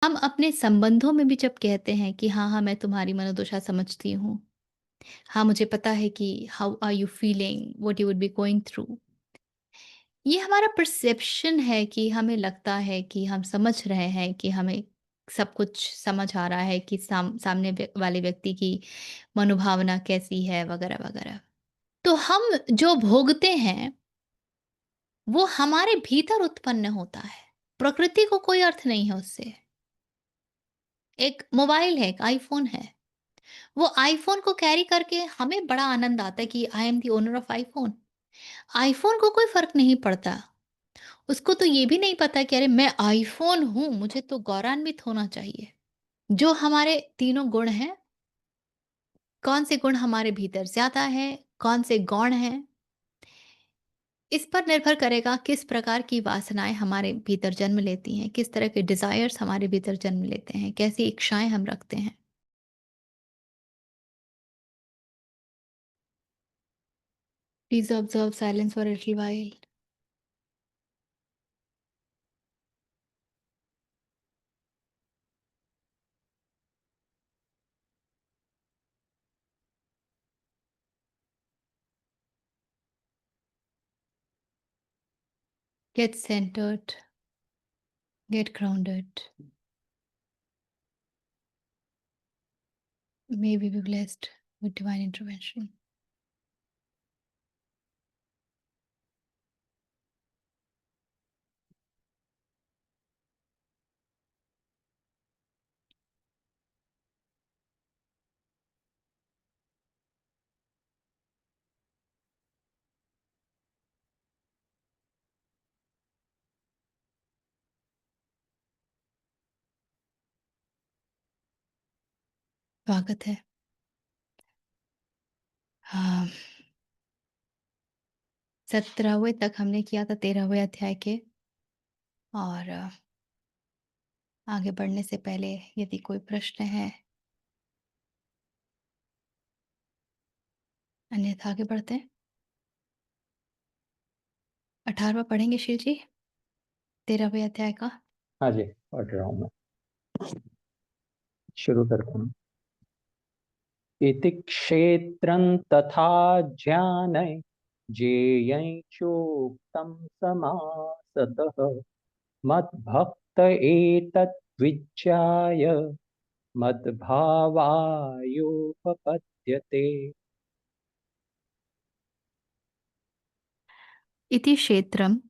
हम अपने संबंधों में भी जब कहते हैं कि हाँ, हाँ, मैं तुम्हारी मनोदशा समझती हूँ। हाँ, मुझे पता है कि how are you feeling, what you would be going through. ये हमारा परसेप्शन है कि हमें लगता है कि हम समझ रहे हैं कि हमें सब कुछ समझ आ रहा है कि सामने वाले व्यक्ति की मनोभावना कैसी है वगैरह वगैरह। तो हम जो भोगते हैं वो हमारे भीतर उत्पन्न होता है। प्रकृति को कोई अर्थ नहीं है उससे। एक मोबाइल है, एक आईफोन है। वो आईफ़ोन को कैरी करके हमें बड़ा आनंद आता है कि I am the owner of iPhone. IPhone को कोई फ़र्क नहीं पड़ता। उसको तो ये भी नहीं पता कि अरे मैं आईफ़ोन हूँ, मुझे तो गौरवान्वित होना चाहिए। जो हमारे तीनों गुण हैं, कौन से गुण हमारे भीतर ज़्यादा हैं, कौन से गौण हैं, इस पर निर्भर करेगा किस प्रकार की वासनाएँ हमारे भीतर जन्म लेती हैं, किस तरह के डिज़ायर्स हमारे भीतर जन्म लेते हैं, कैसी इच्छाएँ हम रखते हैं। Please observe silence for a little while. Get centered, get grounded. May we be blessed with divine intervention. स्वागत है। हाँ, 17वें तक हमने किया था 13वें अध्याय के। और आगे बढ़ने से पहले यदि कोई प्रश्न है, अन्यथा आगे बढ़ते हैं। 18वां पढ़ेंगे शिव जी, 13वें अध्याय का। हाँ जी, पढ़ रहा हूँ मैं। शुरू करता हूँ। इति क्षेत्रं तथा ज्ञानै ज्ञेयं चोक्तं समासतः मद्भक्त एतत् विज्ञाय मद्भावायोपपद्यते। इति क्षेत्रम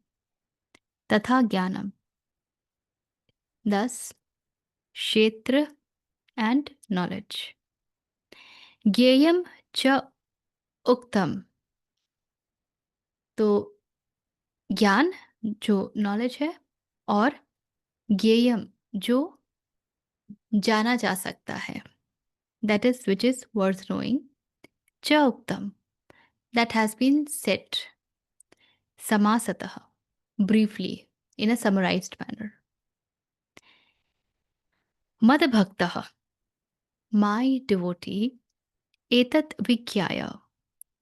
तथा ज्ञानम। Thus, क्षेत्र and knowledge. ज्ञेयम च उक्तम। तो ज्ञान जो नॉलेज है, और ज्ञेयम जो जाना जा सकता है, that is which is worth knowing, च उक्तम, that has been said, समासतः, briefly, in a summarized manner. मदभक्तः, my devotee, एतत् विज्ञाय,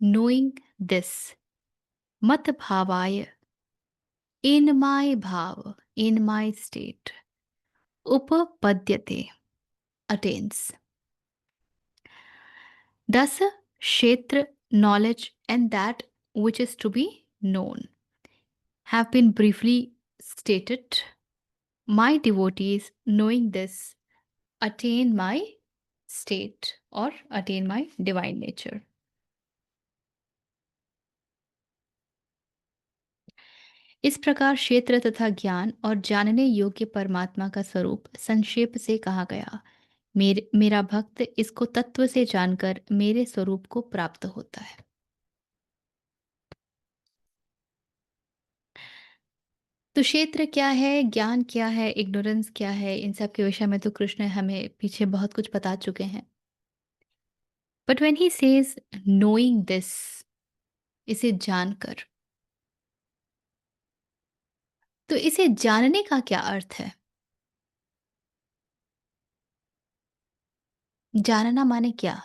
knowing this, मत भावाय, in my bhav, in my state, उपपद्यते, attains. Thus, kshetra, knowledge, and that which is to be known have been briefly stated. My devotees, knowing this, attain my state or attain my divine nature. इस प्रकार क्षेत्र तथा ज्ञान और जानने योग्य परमात्मा का स्वरूप संक्षेप से कहा गया। मेरा भक्त इसको तत्व से जानकर मेरे स्वरूप को प्राप्त होता है। तो क्षेत्र क्या है, ज्ञान क्या है, इग्नोरेंस क्या है, इन सब के विषय में तो कृष्ण हमें पीछे बहुत कुछ बता चुके हैं। But when he says knowing this, इसे जानकर, तो इसे जानने का क्या अर्थ है? जानना माने क्या?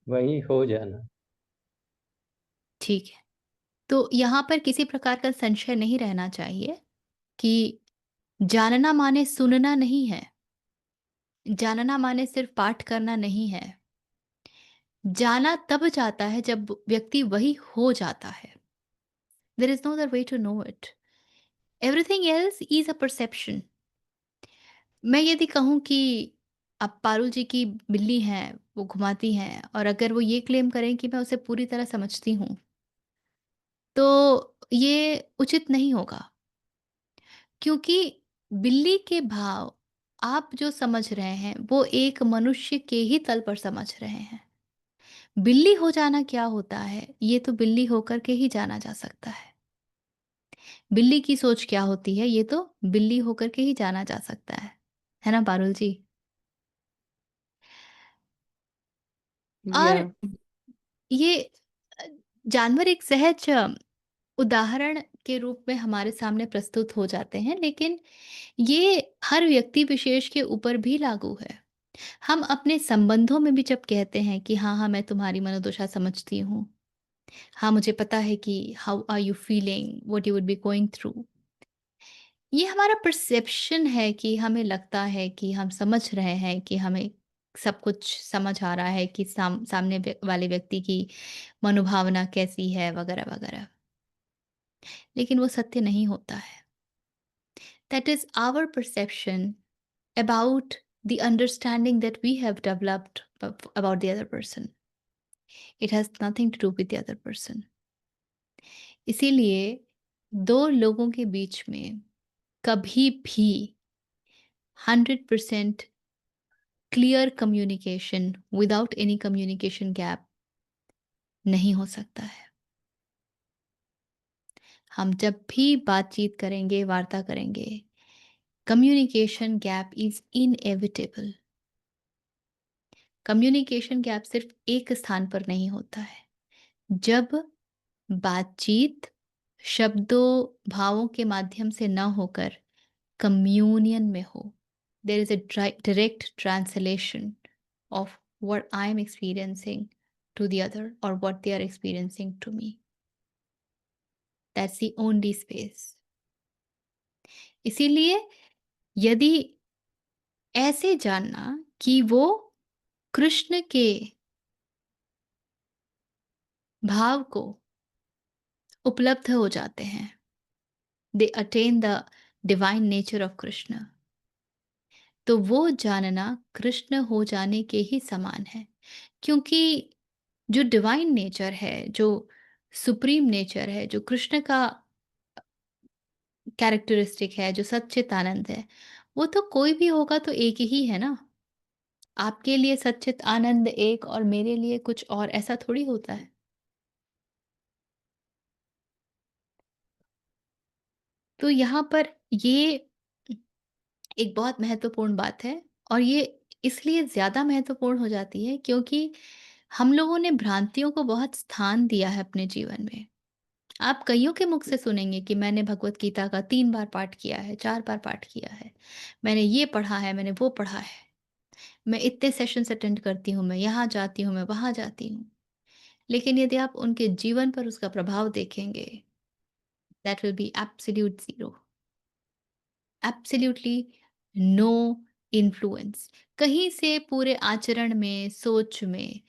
वही हो जाना। ठीक है। तो यहाँ पर किसी प्रकार का संशय नहीं रहना चाहिए कि जानना माने सुनना नहीं है। जानना माने सिर्फ पाठ करना नहीं है। जाना तब जाता है जब व्यक्ति वही हो जाता है। There is no other way to know it. Everything else is a perception. मैं यदि कहूँ कि अब पारुल जी की बिल्ली हैं, वो घुमाती हैं और अगर वो ये क्लेम करें कि मैं उसे पूरी तरह समझती हूँ, तो ये उचित नहीं होगा। क्योंकि बिल्ली के भाव आप जो समझ रहे हैं, वो एक मनुष्य के ही तल पर समझ रहे हैं। बिल्ली हो जाना क्या होता है, ये तो बिल्ली होकर के ही जाना जा सकता है। बिल्ली की सोच क्या होती है, ये तो बिल्ली होकर के ही जाना जा सकता है। है ना पारुल जी? और या ये अ, जानवर एक सहज उदाहरण के रूप में हमारे सामने प्रस्तुत हो जाते हैं, लेकिन ये हर व्यक्ति विशेष के ऊपर भी लागू है। हम अपने संबंधों में भी जब कहते हैं कि हाँ, हाँ, मैं तुम्हारी मनोदशा समझती हूँ। हाँ, मुझे पता है कि how are you feeling, what you would be going through. ये हमारा परसेप्शन है कि हमें लगता है कि हम समझ रहे हैं, कि हमें सब कुछ समझ आ रहा है कि सामने वाले व्यक्ति की मनोभावना कैसी है, वगैरह वगैरह। लेकिन वो सत्य नहीं होता है। That is our perception about the understanding that we have developed about the other person. It has nothing to do with the other person. इसीलिए दो लोगों के बीच में कभी भी 100% clear communication without any communication gap नहीं हो सकता है। हम जब भी बातचीत करेंगे, वार्ता करेंगे, communication gap is inevitable. Communication gap सिर्फ एक स्थान पर नहीं होता है। जब बातचीत शब्दों, भावों के माध्यम से न होकर कम्युनियन में हो, there is a direct translation of what I am experiencing to the other और what they are experiencing to me. That's the only space. इसीलिए यदि ऐसे जानना कि वो कृष्ण के भाव को उपलब्ध हो जाते हैं, they attain the divine nature of Krishna, तो वो जानना कृष्ण हो जाने के ही समान है। क्योंकि जो डिवाइन नेचर है, जो सुप्रीम नेचर है, जो कृष्ण का कैरेक्टरिस्टिक है, जो सच्चित आनंद है, वो तो कोई भी होगा तो एक ही है ना। आपके लिए सच्चित आनंद एक और मेरे लिए कुछ और, ऐसा थोड़ी होता है। तो यहाँ पर ये एक बहुत महत्वपूर्ण बात है और ये इसलिए ज़्यादा महत्वपूर्ण हो जाती है क्योंकि हम लोगों ने भ्रांतियों को बहुत स्थान दिया है अपने जीवन में। आप कइयों के मुख से सुनेंगे कि मैंने भगवत गीता का 3 बार पाठ किया है, 4 बार पाठ किया है। मैंने ये पढ़ा है, मैंने वो पढ़ा है। मैं इतने सेशंस अटेंड करती हूँ, मैं यहाँ जाती हूँ, मैं वहाँ जाती हूँ। लेकिन यदि आप उनके जीवन पर उसका प्रभाव देखेंगे, that will be absolute zero. Absolutely no influence. कहीं से पूरे आचरण में, सोच में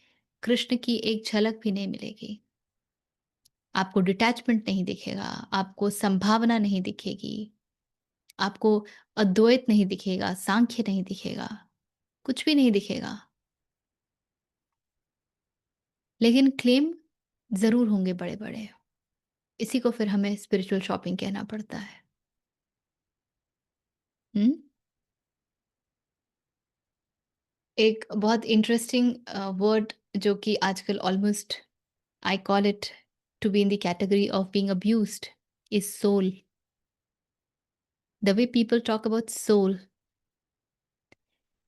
कृष्ण की एक झलक भी नहीं मिलेगी। आपको डिटैचमेंट नहीं दिखेगा, आपको संभावना नहीं दिखेगी, आपको अद्वैत नहीं दिखेगा, सांख्य नहीं दिखेगा, कुछ भी नहीं दिखेगा। लेकिन क्लेम ज़रूर होंगे बड़े-बड़े। इसी को फिर हमें स्पिरिचुअल शॉपिंग कहना पड़ता है। हुँ? एक बहुत इंटरेस्टिंग वर्ड जो कि आजकल almost I call it to be in the category of being abused is soul. The way people talk about soul,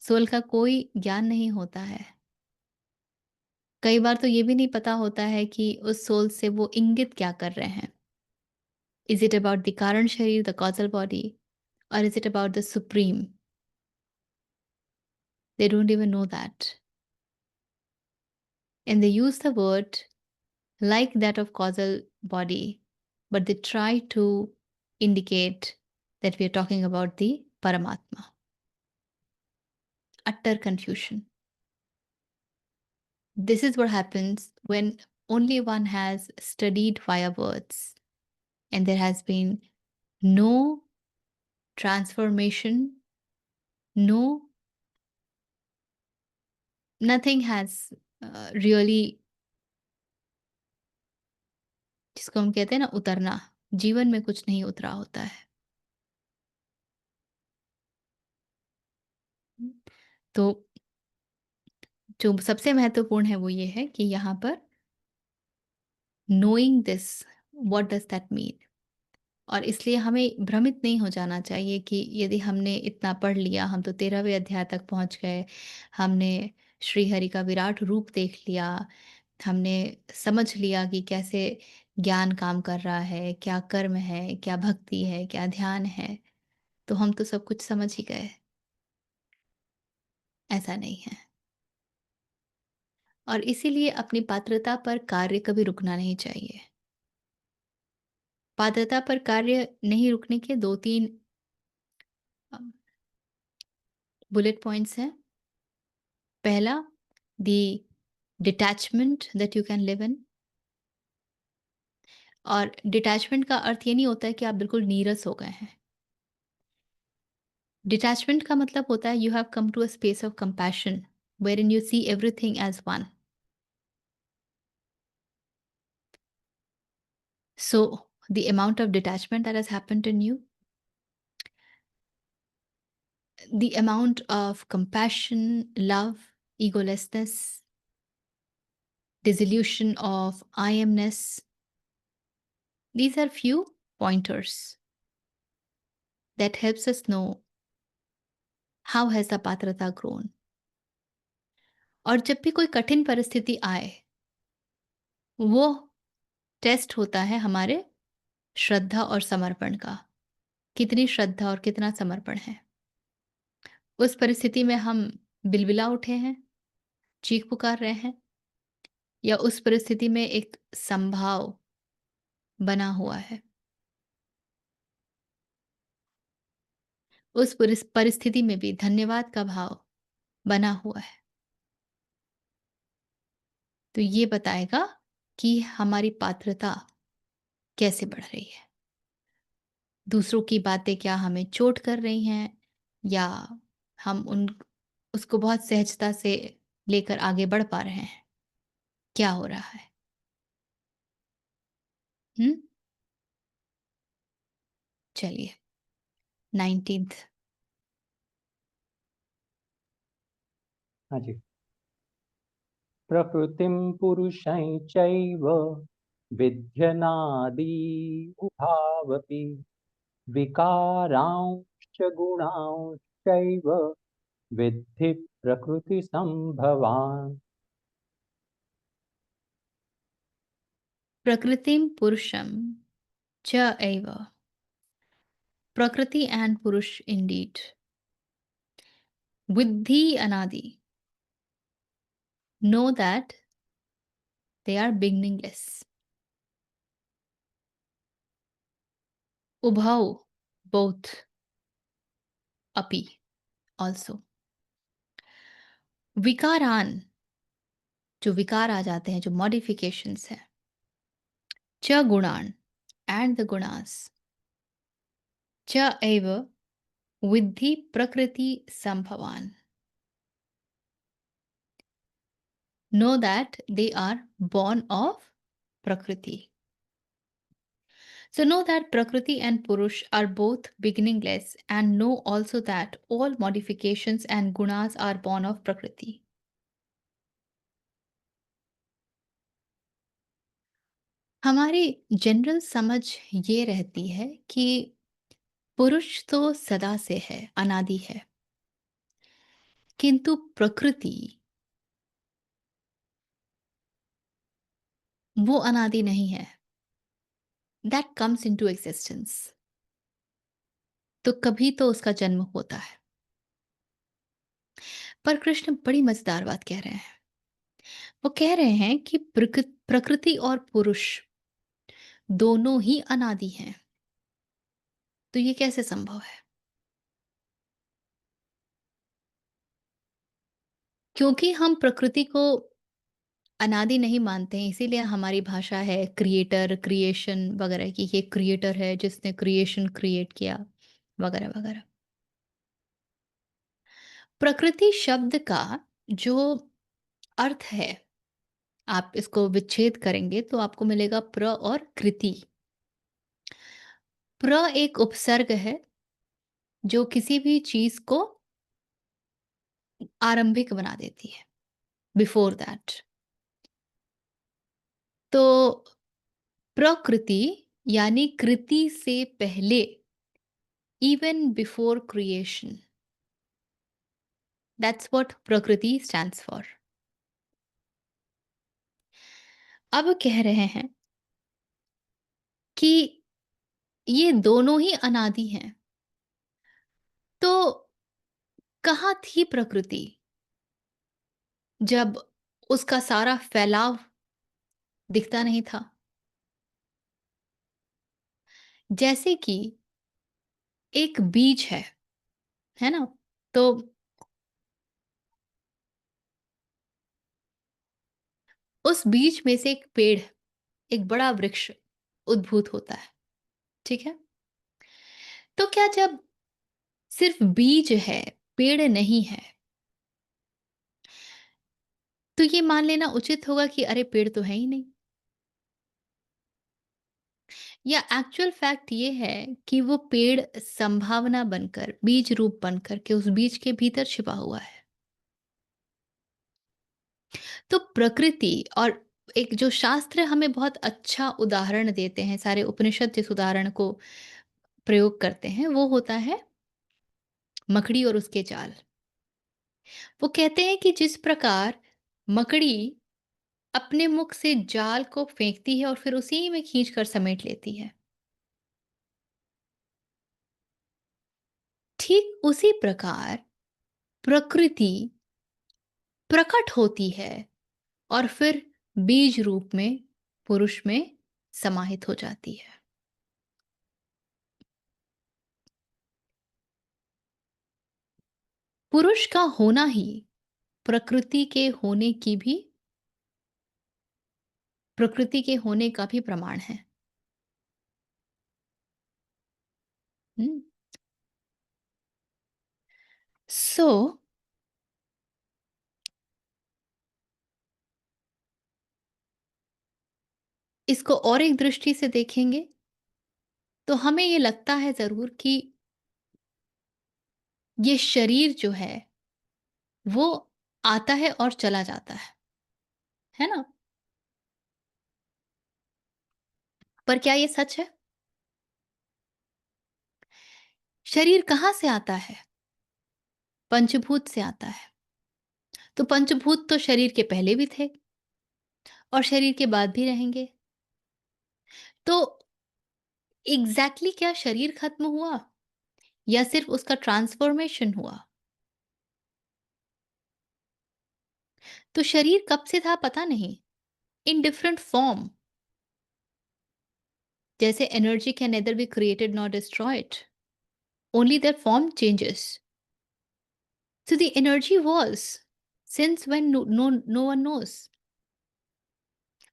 soul का कोई ज्ञान नहीं होता है। कई बार तो ये भी नहीं पता होता है कि उस सोल से वो इंगित क्या कर रहे हैं। इज इट अबाउट द कारण शरीर, द कॉजल बॉडी, और is it about the supreme? They don't even know that, and they use the word like that of causal body but they try to indicate that we are talking about the Paramatma. Utter confusion. This is what happens when only one has studied via words and there has been no transformation, no, nothing has really, जिसको हम कहते हैं ना उतरना, जीवन में कुछ नहीं उतरा होता है। तो जो सबसे महत्वपूर्ण है वो ये है कि यहाँ पर knowing this, what does that mean? और इसलिए हमें भ्रमित नहीं हो जाना चाहिए कि यदि हमने इतना पढ़ लिया, हम तो 13वें अध्याय तक पहुँच गए, हमने श्रीहरि का विराट रूप देख लिया, हमने समझ लिया कि कैसे ज्ञान काम कर रहा है, क्या कर्म है, क्या भक्ति है, क्या ध्यान है, तो हम तो सब कुछ समझ ही गए। ऐसा नहीं है। और इसीलिए अपनी पात्रता पर कार्य कभी रुकना नहीं चाहिए। पात्रता पर कार्य नहीं रुकने के 2-3 अ, बुलेट पॉइंट्स हैं। पहला, the detachment that you can live in. और डिटैचमेंट का अर्थ ये नहीं होता है कि आप बिल्कुल नीरस हो गए हैं। डिटैचमेंट का मतलब होता है you have come to a space of compassion wherein you see everything as one. So, the amount of detachment that has happened in you, the amount of compassion, love, egolessness, dissolution of I amness, these are few pointers that helps us know how has the patrata grown. और जब भी कोई कठिन परिस्थिति आए, वो test होता है हमारे श्रद्धा और समर्पण का। कितनी श्रद्धा और कितना समर्पण है। उस परिस्थिति में हम बिलबिला उठे हैं, चीख पुकार रहे हैं, या उस परिस्थिति में एक संभाव बना हुआ है। उस परिस्थिति में भी धन्यवाद का भाव बना हुआ है। तो ये बताएगा कि हमारी पात्रता कैसे बढ़ रही है। दूसरों की बातें क्या हमें चोट कर रही हैं, या हम उन उसको बहुत सहजता से लेकर आगे बढ़ पा रहे हैं? क्या हो रहा है? हुँ? चलिए, 19th। हाँ जी। प्रकृतिं पुरुषं चैव विध्यनादि उभावपि विकारांश्च गुणांश्चैव विद्धि प्रकृतिसम्भवान्। प्रकृतिं पुरुषं च एव। Prakriti and Purush indeed. Vidhi Anadi. Know that they are beginningless. Ubhau, both. Api, also. Vikaran, जो विकार आ जाते हैं, जो मॉडिफिकेशंस हैं, च गुणान, एंड द गुणास, च एव विद्धि प्रकृति संभवान. Know that they are born of Prakriti. So know that Prakriti and Purush are both beginningless, and know also that all modifications and gunas are born of Prakriti. हमारी general समझ ये रहती है कि पुरुष तो सदा से है, अनादि है, किंतु प्रकृति वो अनादि नहीं है। That comes into existence. तो कभी तो उसका जन्म होता है। पर कृष्ण बड़ी मजेदार बात कह रहे हैं। वो कह रहे हैं कि प्रकृति और पुरुष दोनों ही अनादि हैं। तो ये कैसे संभव है? क्योंकि हम प्रकृति को अनादि नहीं मानते हैं, इसीलिए हमारी भाषा है क्रिएटर, क्रिएशन वगैरह की, ये क्रिएटर है जिसने क्रिएशन क्रिएट किया, वगैरह, वगैरह। प्रकृति शब्द का जो अर्थ है, आप इसको विच्छेद करेंगे तो आपको मिलेगा प्र और कृति। प्र एक उपसर्ग है जो किसी भी चीज़ को आरंभिक बना देती है, बिफोर दैट। तो प्रकृति यानी कृति से पहले, even before creation, that's what प्रकृति स्टैंड्स फॉर। अब कह रहे हैं कि ये दोनों ही अनादि हैं, तो कहाँ थी प्रकृति जब उसका सारा फैलाव दिखता नहीं था? जैसे कि एक बीज है ना? तो उस बीज में से एक पेड़, एक बड़ा वृक्ष उद्भूत होता है, ठीक है? तो क्या जब सिर्फ बीज है, पेड़ नहीं है, तो ये मान लेना उचित होगा कि अरे पेड़ तो है ही नहीं? या एक्चुअल फैक्ट ये है कि वो पेड़ संभावना बनकर, बीज रूप बनकर के उस बीज के भीतर छिपा हुआ है? तो प्रकृति और एक जो शास्त्र हमें बहुत अच्छा उदाहरण देते हैं, सारे उपनिषद जिस उदाहरण को प्रयोग करते हैं, वो होता है मकड़ी और उसके जाल। वो कहते हैं कि जिस प्रकार मकड़ी अपने मुख से जाल को फेंकती है और फिर उसी में खींचकर समेट लेती है, ठीक उसी प्रकार प्रकृति प्रकट होती है और फिर बीज रूप में पुरुष में समाहित हो जाती है। पुरुष का होना ही प्रकृति के होने की भी, प्रकृति के होने का भी प्रमाण है। हम्म। सो इसको और एक दृष्टि से देखेंगे तो हमें ये लगता है जरूर कि ये शरीर जो वो आता है और चला जाता है ना? पर क्या ये सच है? शरीर कहाँ से आता है? पंचभूत से आता है। तो पंचभूत तो शरीर के पहले भी थे और शरीर के बाद भी रहेंगे। तो एग्जैक्टली क्या शरीर खत्म हुआ या सिर्फ उसका ट्रांसफॉर्मेशन हुआ? तो शरीर कब से था पता नहीं, इन डिफरेंट फॉर्म। जैसे energy can nether be created not destroyed, only their form changes. So the energy was since when no one knows.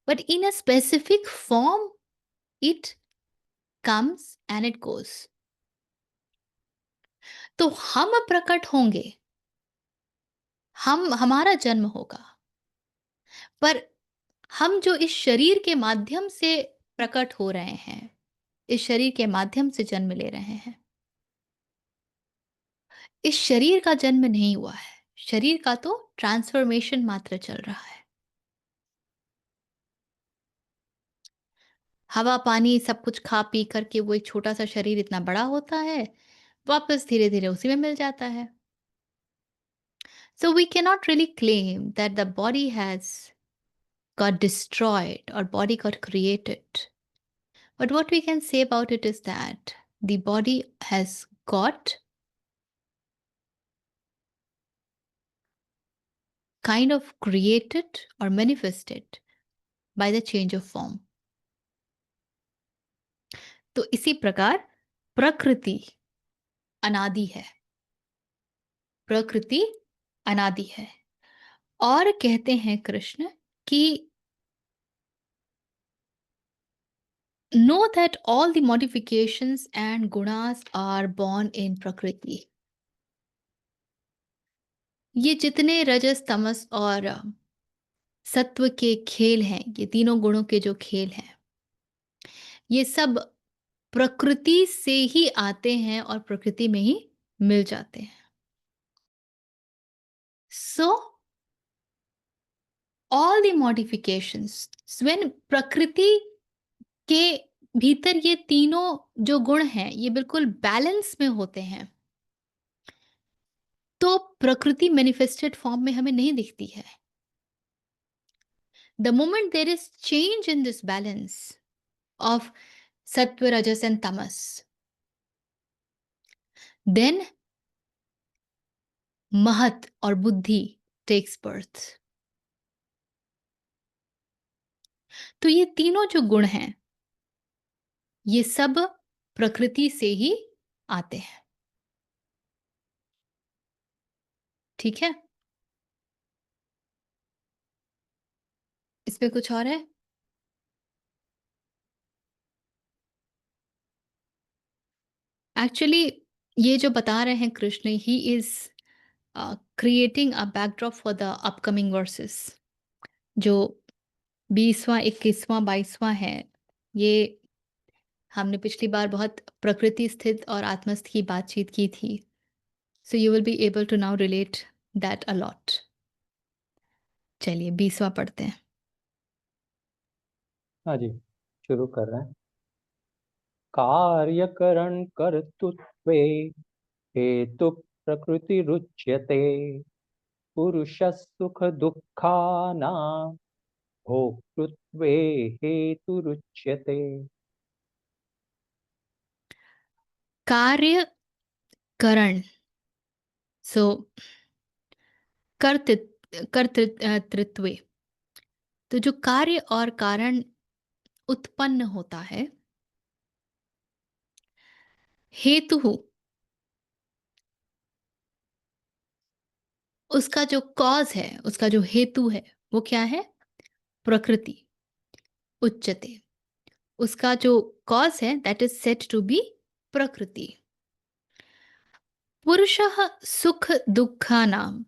But in a specific form, it comes and it goes. तो हम प्रकट होंगे, हम हमारा जन्म होगा, पर हम जो इस शरीर के माध्यम से प्रकट हो रहे हैं, इस शरीर के माध्यम से जन्म ले रहे हैं, इस शरीर का जन्म नहीं हुआ है। शरीर का तो ट्रांसफॉर्मेशन मात्र चल रहा है। हवा पानी सब कुछ खा पी करके वो एक छोटा सा शरीर इतना बड़ा होता है, वापस धीरे धीरे उसी में मिल जाता है। So we cannot really claim that the body has got destroyed or body got created. But what we can say about it is that the body has got kind of created or manifested by the change of form. तो इसी प्रकार प्रकृति अनादि है। प्रकृति अनादि है। और कहते हैं कृष्ण कि know that all the modifications and gunas are born in प्रकृति। ये जितने रजस तमस और सत्व के खेल हैं, ये तीनों गुणों के जो खेल हैं, ये सब प्रकृति से ही आते हैं और प्रकृति में ही मिल जाते हैं। So all the modifications when प्रकृति के भीतर ये तीनों जो गुण हैं, ये बिल्कुल बैलेंस में होते हैं, तो प्रकृति मैनिफेस्टेड फॉर्म में हमें नहीं दिखती है। The moment there is change in this balance of sattva, rajas, and tamas, then महत और बुद्धि takes birth। तो ये तीनों जो गुण हैं, ये सब प्रकृति से ही आते हैं। ठीक है? इसमें कुछ और है? एक्चुअली ये जो बता रहे हैं Krishna, he is creating a backdrop for the upcoming versus. जो 20वां, 21वां, 22वां है, ये हमने पिछली बार बहुत प्रकृति स्थित और आत्मस्थ की बातचीत की थी। So you will be able to now relate that a lot. चलिए 20वां पढ़ते हैं। हाँ जी, शुरू कर रहे हैं। कार्यकरण कर्तृत्वे हेतु प्रकृतिरुच्यते पुरुषः सुख दुःखानां भोक्तृत्वे हेतुरुच्यते। कार्य करण, सो कर्तृत्वे, तो जो कार्य और कारण उत्पन्न होता है, हेतु उसका जो कॉज है, उसका जो हेतु है, वो क्या है? प्रकृति। उच्चते, उसका जो कॉज है, that is set to be prakriti. पुरुषः सुख दुःखानां,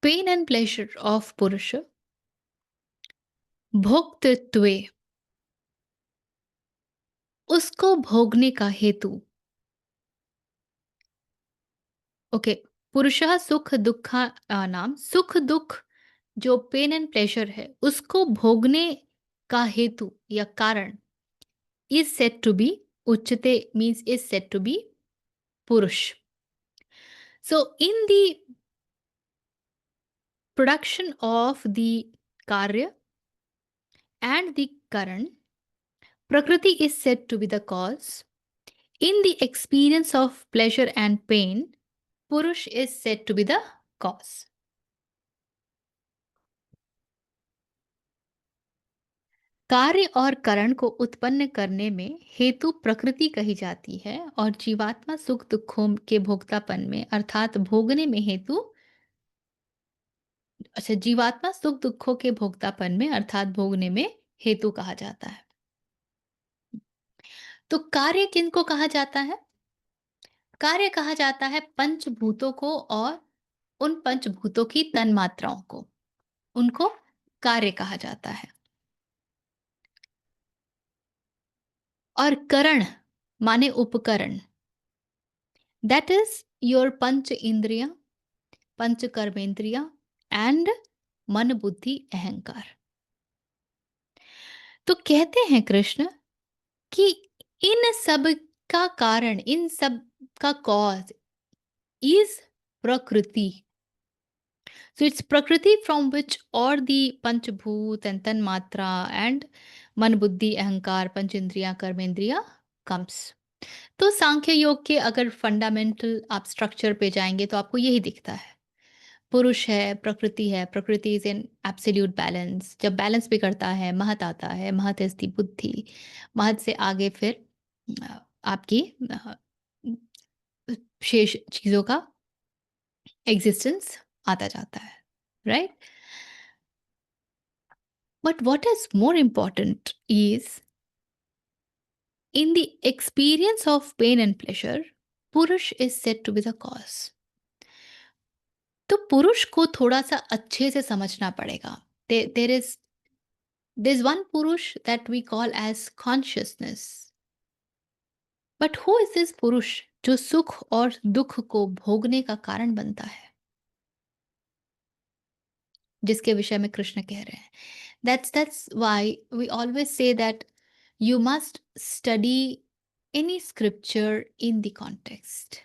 pain and pleasure of Purush, भोक्तृत्वे, उसको भोगने का हेतु। ओके, पुरुषः सुख दुःखा नाम, सुख दुख जो पेन एंड प्लेजर है, उसको भोगने का हेतु या कारण इज सेट टू बी, उच्चते means is set to be पुरुष। So in the production of the karya and the karan, prakriti is said to be the cause. In the experience of pleasure and pain, purush is said to be the cause. कार्य और करण को उत्पन्न करने में हेतु प्रकृति कही जाती है, और जीवात्मा सुख दुखों के भोक्तापन में अर्थात भोगने में हेतु, अच्छा, जीवात्मा सुख दुखों के भोक्तापन में अर्थात भोगने में हेतु कहा जाता है। तो कार्य किनको कहा जाता है? कार्य कहा जाता है पंचभूतों को और उन पंचभूतों की तन्मात्राओं को, उनको कार्य कहा जाता है। और करण माने उपकरण, दैट इज योर पंच इंद्रिया, पंच कर्मेंद्रिया एंड मन बुद्धि अहंकार। तो कहते हैं कृष्ण कि इन सब का कारण, इन सब का कॉज इज प्रकृति। So it's Prakriti from which all the Panchabhut and Tanmatra and मन बुद्धि अहंकार पंचेंद्रिया कर्मेंद्रिया comes। तो सांख्य योग के अगर फंडामेंटल आप स्ट्रक्चर पे जाएंगे तो आपको यही दिखता है। पुरुष है, प्रकृति इज़ इन एब्सोल्यूट बैलेंस। जब बैलेंस बिगड़ता है, महत आता है, महत इज़ द बुद्धि। महत से आगे फिर आपकी अ, शेष चीज़ों का एग्ज़िस्टेंस आता जाता है, right? But what is more important is in the experience of pain and pleasure, Purush is said to be the cause. तो पुरुष को थोड़ा-सा अच्छे से समझना पड़ेगा। There is there's one Purush that we call as consciousness. But who is this पुरुष जो सुख और दुख को भोगने का कारण बनता है? जिसके विषय में कृष्ण कह रहे हैं। That's why we always say that you must study any scripture in the context.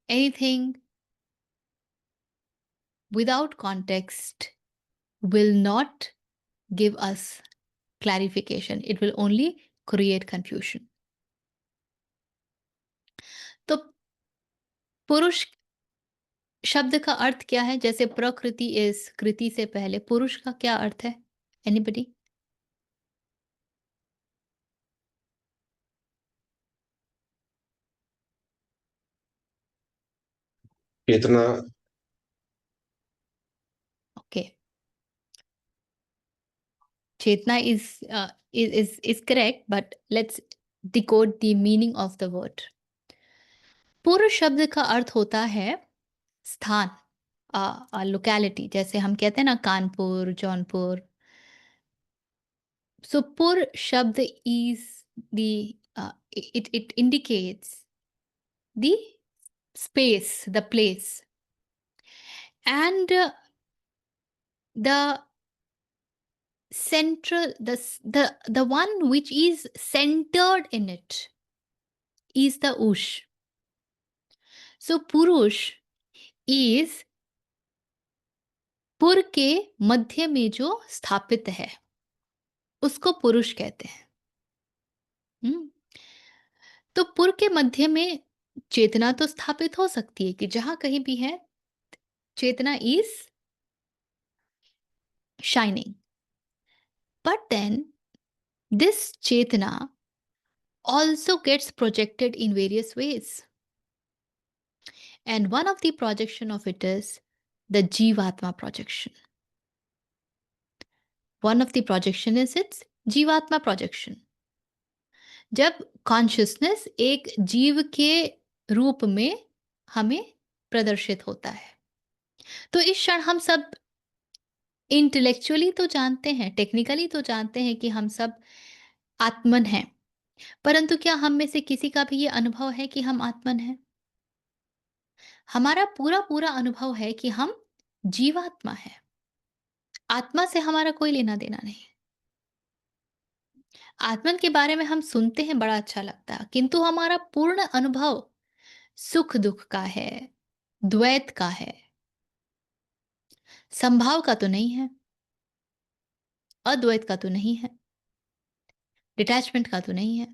Anything without context will not give us clarification. It will only create confusion. तो पुरुष शब्द का अर्थ क्या है? जैसे प्रकृति इज़ कृति से पहले पुरुष का क्या अर्थ है? एनीबॉडी? चेतना। Okay. Chetna is correct, but let's decode the meaning of the word. पुरुष शब्द का अर्थ होता है स्थान, लोकेलिटी। जैसे हम कहते हैं ना कानपुर, जौनपुर। सो पुर शब्द is the it indicates the space, the place, and the central, the one which is centered in it is the ush. So purush is पुर के मध्य में जो स्थापित है, उसको पुरुष कहते हैं। हम्म। तो पुर के मध्य में चेतना तो स्थापित हो सकती है कि जहां कहीं भी है, चेतना is shining. But then this चेतना also gets projected in various ways, and one of the projection of it is the jivatma projection. One of the projection is its jivatma projection. जब कॉन्शियसनेस एक जीव के रूप में हमें प्रदर्शित होता है, तो इस क्षण हम सब इंटेलेक्चुअली तो जानते हैं, टेक्निकली तो जानते हैं कि हम सब आत्मन हैं, परंतु क्या हम में से किसी का भी ये अनुभव है कि हम आत्मन हैं? हमारा पूरा पूरा अनुभव है कि हम जीवात्मा है। आत्मा से हमारा कोई लेना देना नहीं। आत्मन के बारे में हम सुनते हैं, बड़ा अच्छा लगता है, किंतु हमारा पूर्ण अनुभव सुख दुख का है, द्वैत का है, संभाव का तो नहीं है, अद्वैत का तो नहीं है, डिटैचमेंट का तो नहीं है।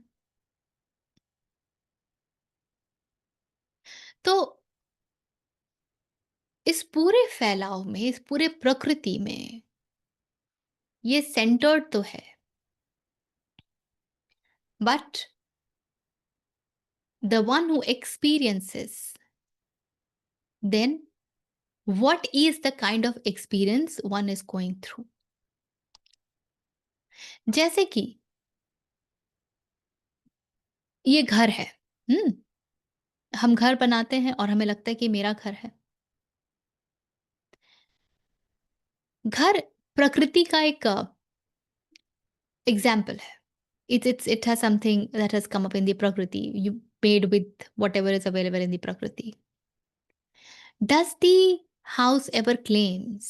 तो इस पूरे फैलाव में, इस पूरे प्रकृति में ये सेंटर्ड तो है, but the one who experiences, then what is the kind of experience one is going through? जैसे कि ये घर है। हम्म। हम घर बनाते हैं और हमें लगता है कि मेरा घर है। घर प्रकृति का एक एग्जाम्पल है। It has something that has come up in the prakriti, you made with whatever is available in the prakriti. Does the house ever claims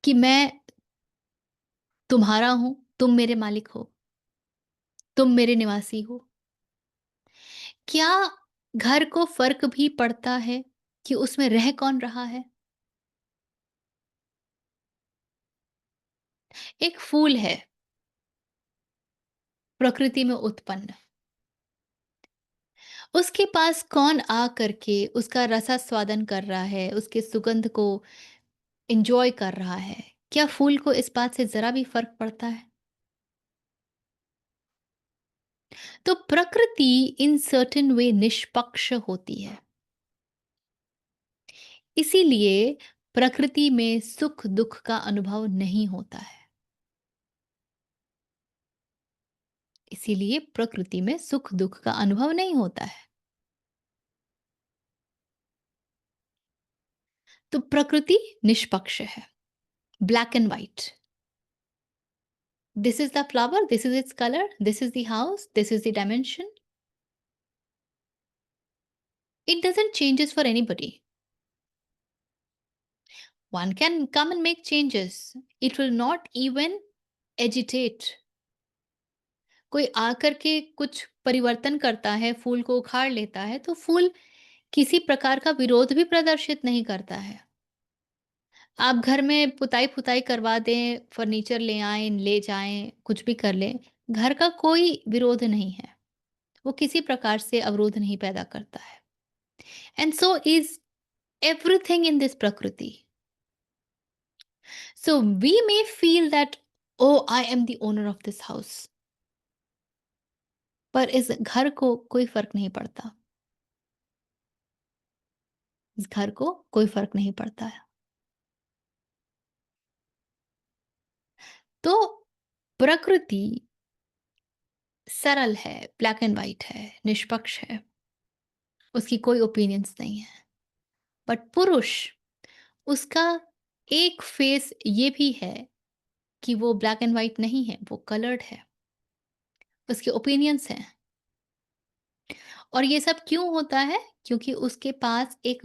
कि मैं तुम्हारा हूं, तुम मेरे मालिक हो, तुम मेरे निवासी हो? क्या घर को फर्क भी पड़ता है कि उसमें रह कौन रहा है? एक फूल है प्रकृति में उत्पन्न, उसके पास कौन आ करके उसका रसास्वादन कर रहा है, उसके सुगंध को एन्जॉय कर रहा है? क्या फूल को इस बात से ज़रा भी फ़र्क पड़ता है? तो प्रकृति इन सर्टेन वे निष्पक्ष होती है। इसीलिए प्रकृति में सुख-दुःख का अनुभव नहीं होता है। इसीलिए प्रकृति में सुख-दुःख का अनुभव नहीं होता है। तो प्रकृति निष्पक्ष है, black and white. This is the flower, this is its color, this is the house, this is the dimension. It doesn't changes for anybody. One can come and make changes. It will not even agitate. कोई आकर के कुछ परिवर्तन करता है, फूल को उखाड़ लेता है, तो फूल किसी प्रकार का विरोध भी प्रदर्शित नहीं करता है। आप घर में पुताई-पुताई करवा दें, फर्नीचर ले आएँ, ले जाएँ, कुछ भी कर लें, घर का कोई विरोध नहीं है। वो किसी प्रकार से अवरोध नहीं पैदा करता है। And so is everything in this Prakriti. So we may feel that, oh, I am the owner of this house. पर इस घर को कोई फर्क नहीं पड़ता। इस घर को कोई फर्क नहीं पड़ता है। तो प्रकृति सरल है, ब्लैक एंड व्हाइट है, निष्पक्ष है, उसकी कोई ओपिनियंस नहीं है। बट पुरुष, उसका एक फेस ये भी है कि वो ब्लैक एंड व्हाइट नहीं है, वो कलर्ड है, उसके ओपिनियंस हैं। और ये सब क्यों होता है? क्योंकि उसके पास एक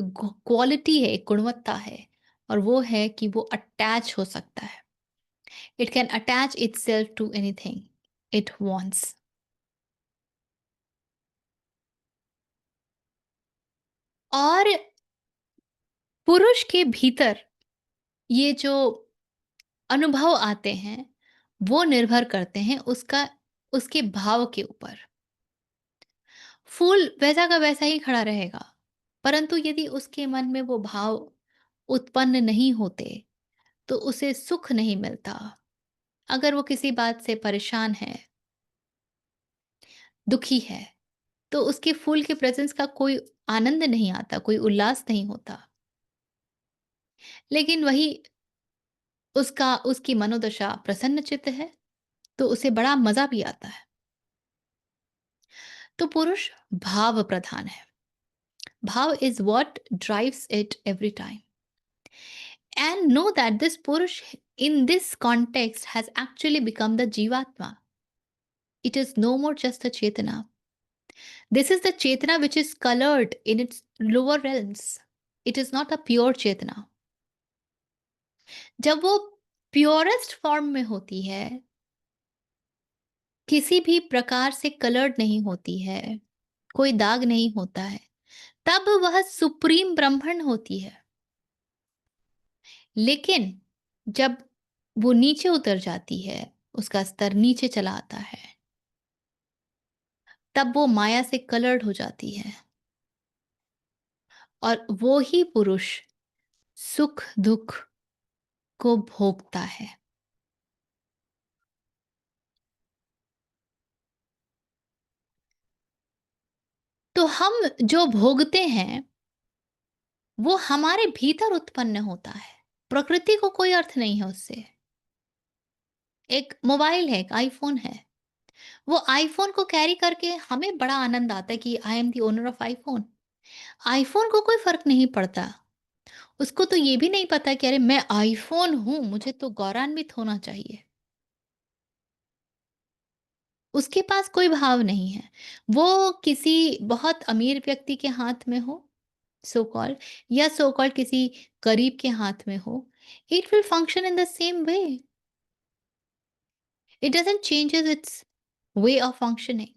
क्वालिटी है, एक गुणवत्ता है, और वो है कि वो अटैच हो सकता है। It can attach itself to anything it wants. और पुरुष के भीतर ये जो अनुभव आते हैं, वो निर्भर करते हैं उसके भाव के ऊपर। फूल वैसा का वैसा ही खड़ा रहेगा, परंतु यदि उसके मन में वो भाव उत्पन्न नहीं होते, तो उसे सुख नहीं मिलता। अगर वो किसी बात से परेशान है, दुखी है, तो उसके फूल के प्रेज़ेंस का कोई आनंद नहीं आता, कोई उल्लास नहीं होता। लेकिन वही उसकी मनोदशा प्रसन्नचित्त है, तो उसे बड़ा मज़ा भी आता है। तो पुरुष भाव प्रधान है। भाव is what drives it every time. And know that this पुरुष in this context has actually become the Jivatma. It is no more just a Chetana. This is the Chetana which is colored in its lower realms. It is not a pure Chetana. जब वो purest form में होती है, किसी भी प्रकार से coloured नहीं होती है, कोई दाग नहीं होता है, तब वह सुप्रीम ब्रह्मण होती है। लेकिन जब वो नीचे उतर जाती है, उसका स्तर नीचे चला आता है, तब वो माया से कलर्ड हो जाती है, और वो ही पुरुष सुख दुख को भोगता है। तो हम जो भोगते हैं, वो हमारे भीतर उत्पन्न होता है। प्रकृति को कोई अर्थ नहीं है उससे। एक मोबाइल है, एक आईफोन है। वो आईफोन को कैरी करके हमें बड़ा आनंद आता है कि I am the owner of iPhone. IPhone को कोई फ़र्क नहीं पड़ता। उसको तो ये भी नहीं पता कि अरे मैं आईफोन हूँ, मुझे तो गौरवान्वित होना चाहिए। उसके पास कोई भाव नहीं है। वो किसी बहुत अमीर व्यक्ति के हाथ में हो, सो कॉल्ड, या सो कॉल्ड किसी गरीब के हाथ में हो, it will function in the same way. It doesn't changes it's way of functioning.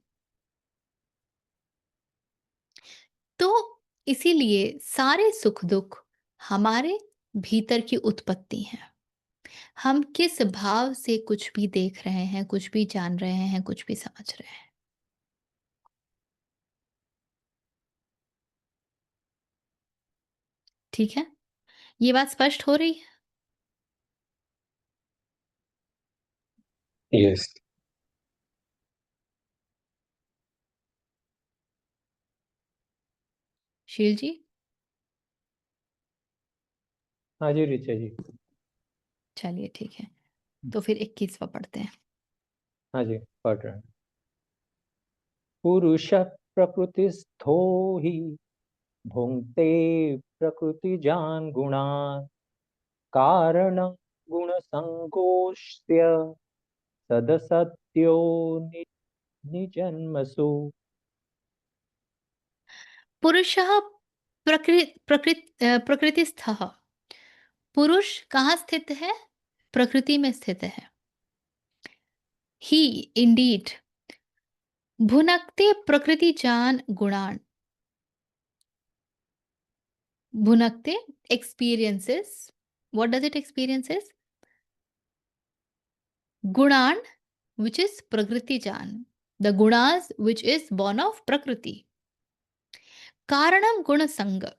तो इसीलिए सारे सुख-दुख हमारे भीतर की उत्पत्ति हैं। हम किस भाव से कुछ भी देख रहे हैं, कुछ भी जान रहे हैं, कुछ भी समझ रहे हैं। ठीक है? ये बात स्पष्ट हो रही है? यस। शील जी? हाँ जी, ऋचा जी। चलिए ठीक है। तो फिर 21वां पढ़ते हैं। हाँ जी, पढ़ रहे हैं। पुरुषः प्रकृतिस्थो हि भुङ्क्ते प्रकृतिजान् गुणान् कारणं गुणसङ्गोऽस्य सदसत्यो निजन्मसु। पुरुषः प्रकृतिस्थः। पुरुष कहाँ स्थित है? प्रकृति में स्थित है। ही इंडीड भुनक्ते प्रकृतिजान गुणान। भुनक्ते experiences. What does it experiences? Gunan, which is Prakritijan. The gunas which is born of Prakriti. Karanam guna sanga.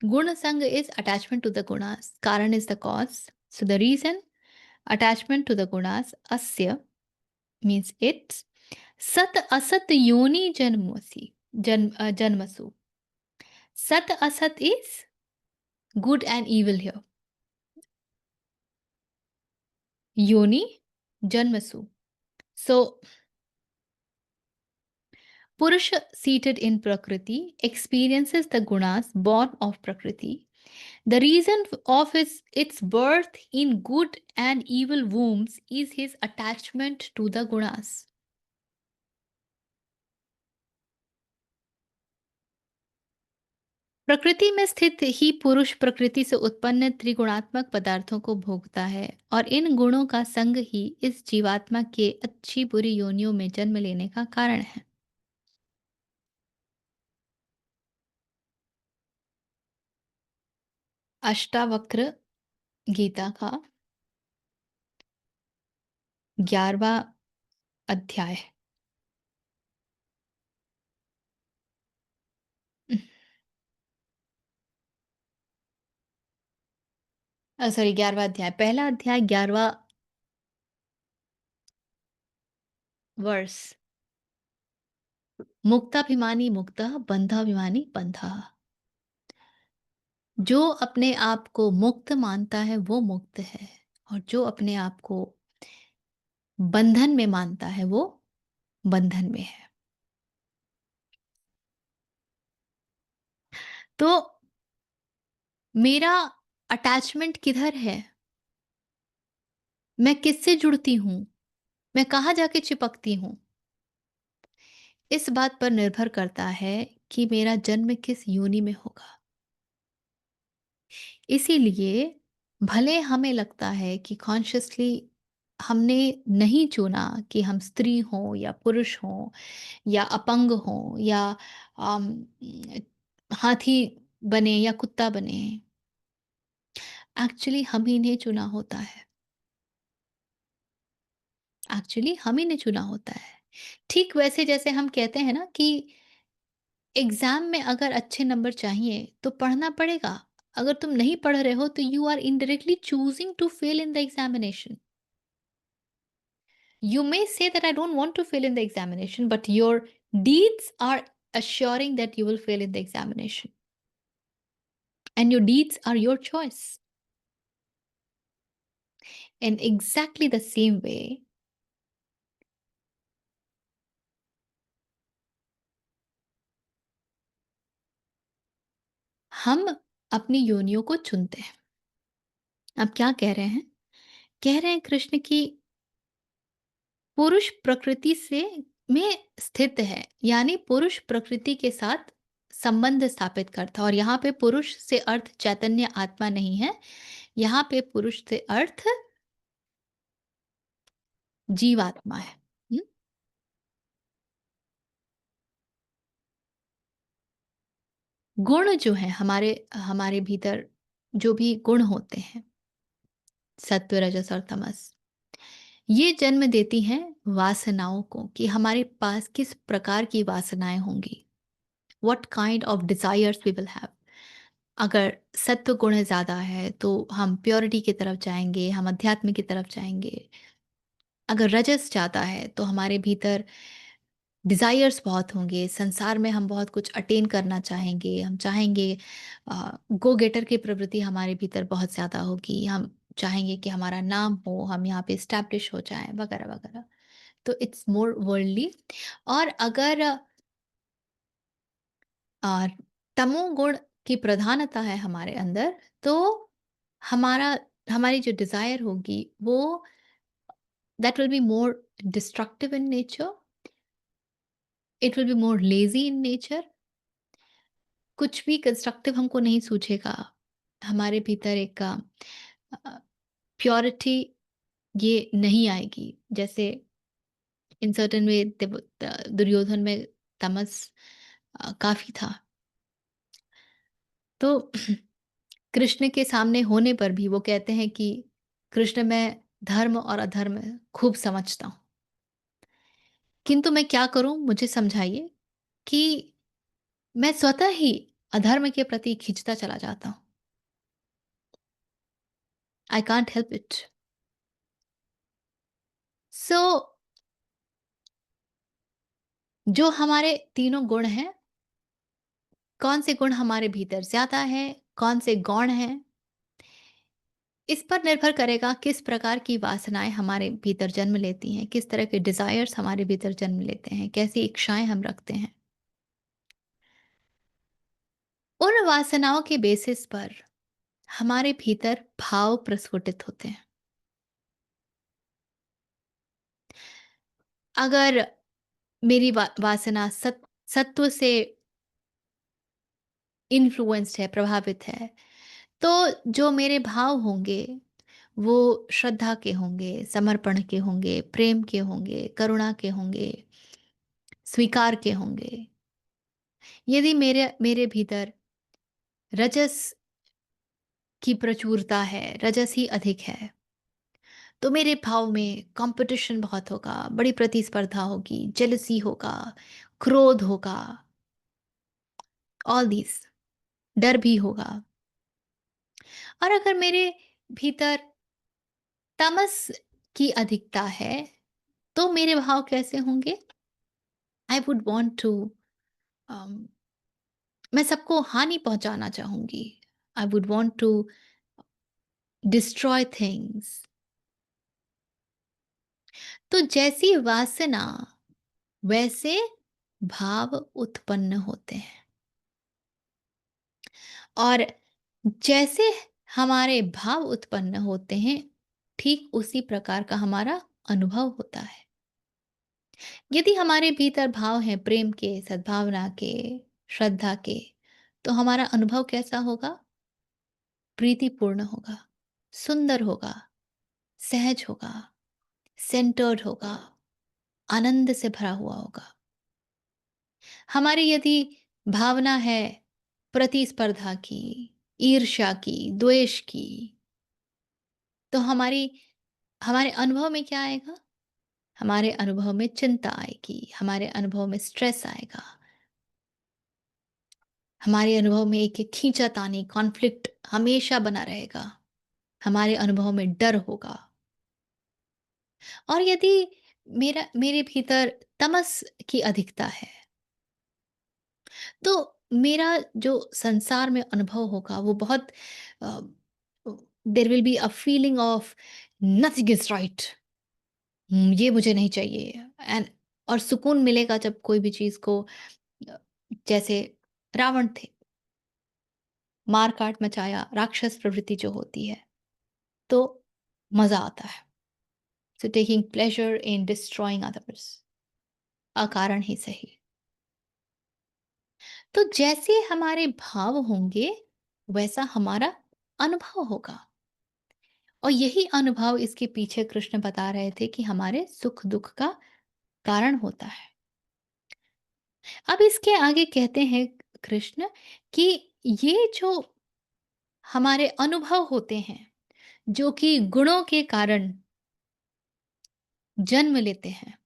Guna sanga is attachment to the gunas. Karan is the cause. So the reason attachment to the gunas asya means it's sat asat yoni janmasi. Janmasu. Sat asat is good and evil here. Yoni janmasu. So Purusha seated in Prakriti experiences the gunas born of Prakriti. The reason of its birth in good and evil wombs is his attachment to the gunas. प्रकृति में स्थित ही पुरुष प्रकृति से उत्पन्न त्रिगुणात्मक पदार्थों को भोगता है और इन गुणों का संग ही इस जीवात्मा के अच्छी बुरी योनियों में जन्म लेने का कारण है। अष्टावक्र गीता का 11वां अध्याय। सॉरी, 11वां अध्याय, पहला अध्याय 11वां वर्ष। मुक्ताभिमानी मुक्तः, बंधाभिमानी बंधः। जो अपने आप को मुक्त मानता है वो मुक्त है, और जो अपने आप को बंधन में मानता है वो बंधन में है। तो मेरा अटैचमेंट किधर है? मैं किससे जुड़ती हूँ? मैं कहाँ जाके चिपकती हूँ? इस बात पर निर्भर करता है कि मेरा जन्म किस योनि में होगा। इसीलिए भले हमें लगता है कि कॉन्शियसली हमने नहीं चुना कि हम स्त्री हों या पुरुष हों या अपंग हों या अम, हाथी बने या कुत्ता बने। एक्चुअली हम ही ने चुना होता है। एक्चुअली हम ही ने चुना होता है। ठीक वैसे जैसे हम कहते हैं ना कि एग्जाम में अगर अच्छे नंबर चाहिए तो पढ़ना पड़ेगा। अगर तुम नहीं पढ़ रहे हो तो you are indirectly choosing to fail in the examination. You may say that I don't want to fail in the examination, but your deeds are assuring that you will fail in the examination. And your deeds are your choice. In exactly the same way, हम अपनी योनियों को चुनते हैं। अब क्या कह रहे हैं? कह रहे हैं कृष्ण की पुरुष प्रकृति से में स्थित है, यानी पुरुष प्रकृति के साथ संबंध स्थापित करता है। और यहाँ पे पुरुष से अर्थ चैतन्य आत्मा नहीं है, यहाँ पे पुरुष से अर्थ जीवात्मा है। हुँ? गुण जो हैं हमारे हमारे भीतर, जो भी गुण होते हैं, सत्व, रजस और तमस, ये जन्म देती हैं वासनाओं को, कि हमारे पास किस प्रकार की वासनाएँ होंगी। What kind of desires we will have. अगर सत्व गुण ज़्यादा है, तो हम प्योरिटी की तरफ जाएँगे, हम अध्यात्म की तरफ जाएँगे। अगर रजस ज़्यादा है, तो हमारे भीतर डिज़ायर्स बहुत होंगे, संसार में हम बहुत कुछ अटेन करना चाहेंगे, हम चाहेंगे गो गेटर की प्रवृत्ति हमारे भीतर बहुत ज़्यादा होगी, हम चाहेंगे कि हमारा नाम हो, हम यहाँ पे एस्टैब्लिश हो जाएँ, वगैरह-वगैरह। तो इट्स मोर वर्ल्डली। और अगर अ, तमोगुण की प्रधानता है हमारे अंदर, तो हमारा हमारी जो डिज़ायर होगी, वो that will be more destructive in nature, it will be more lazy in nature. कुछ भी कंस्ट्रक्टिव हमको नहीं सूझेगा। हमारे भीतर एक प्योरिटी ये नहीं आएगी। जैसे इन सर्टेन वे दुर्योधन में तमस काफ़ी था। तो कृष्ण के सामने होने पर भी वो कहते हैं कि कृष्ण, मैं धर्म और अधर्म खूब समझता हूँ। किंतु मैं क्या करूँ, मुझे समझाइए कि मैं स्वतः ही अधर्म के प्रति खिंचता चला जाता हूँ। I can't help it. सो जो हमारे तीनों गुण हैं, कौन से गुण हमारे भीतर ज़्यादा हैं, कौन से गौण हैं, इस पर निर्भर करेगा किस प्रकार की वासनाएँ हमारे भीतर जन्म लेती हैं, किस तरह के डिज़ायर्स हमारे भीतर जन्म लेते हैं, कैसी इच्छाएँ हम रखते हैं। उन वासनाओं के बेसिस पर हमारे भीतर भाव प्रस्फुटित होते हैं। अगर मेरी वासना सत्व से इन्फ्लुएंस्ड है, प्रभावित है, तो जो मेरे भाव होंगे, वो श्रद्धा के होंगे, समर्पण के होंगे, प्रेम के होंगे, करुणा के होंगे, स्वीकार के होंगे। यदि मेरे मेरे भीतर रजस की प्रचुरता है, रजस ही अधिक है, तो मेरे भाव में कंपटीशन बहुत होगा, बड़ी प्रतिस्पर्धा होगी, जेलसी होगा, क्रोध होगा, ऑल दीज़, डर भी होगा। और अगर मेरे भीतर तमस की अधिकता है, तो मेरे भाव कैसे होंगे? आई वुड वांट टू मैं सबको हानि पहुंचाना चाहूंगी। I would want to destroy things. तो जैसी वासना, वैसे भाव उत्पन्न होते हैं। और जैसे हमारे भाव उत्पन्न होते हैं, ठीक उसी प्रकार का हमारा अनुभव होता है। यदि हमारे भीतर भाव हैं प्रेम के, सद्भावना के, श्रद्धा के, तो हमारा अनुभव कैसा होगा? प्रीतिपूर्ण होगा, सुंदर होगा, सहज होगा, सेंटर्ड होगा, आनंद से भरा हुआ होगा। हमारी यदि भावना है प्रतिस्पर्धा की, ईर्ष्या की, द्वेष की, तो हमारे अनुभव में क्या आएगा? हमारे अनुभव में चिंता आएगी, हमारे अनुभव में स्ट्रेस आएगा, हमारे अनुभव में एक खींचातानी कॉन्फ्लिक्ट हमेशा बना रहेगा, हमारे अनुभव में डर होगा। और यदि मेरे भीतर तमस की अधिकता है, तो मेरा जो संसार में अनुभव होगा वो बहुत there will be a feeling of nothing is right. ये मुझे नहीं चाहिए। एंड और सुकून मिलेगा जब कोई भी चीज को अ, जैसे रावण थे, मार काट मचाया, राक्षस प्रवृत्ति जो होती है, तो मजा आता है। So taking pleasure in destroying others, अकारण ही सही। तो जैसे हमारे भाव होंगे, वैसा हमारा अनुभव होगा। और यही अनुभव, इसके पीछे कृष्ण बता रहे थे कि हमारे सुख दुख का कारण होता है। अब इसके आगे कहते हैं कृष्ण कि ये जो हमारे अनुभव होते हैं, जो कि गुणों के कारण जन्म लेते हैं,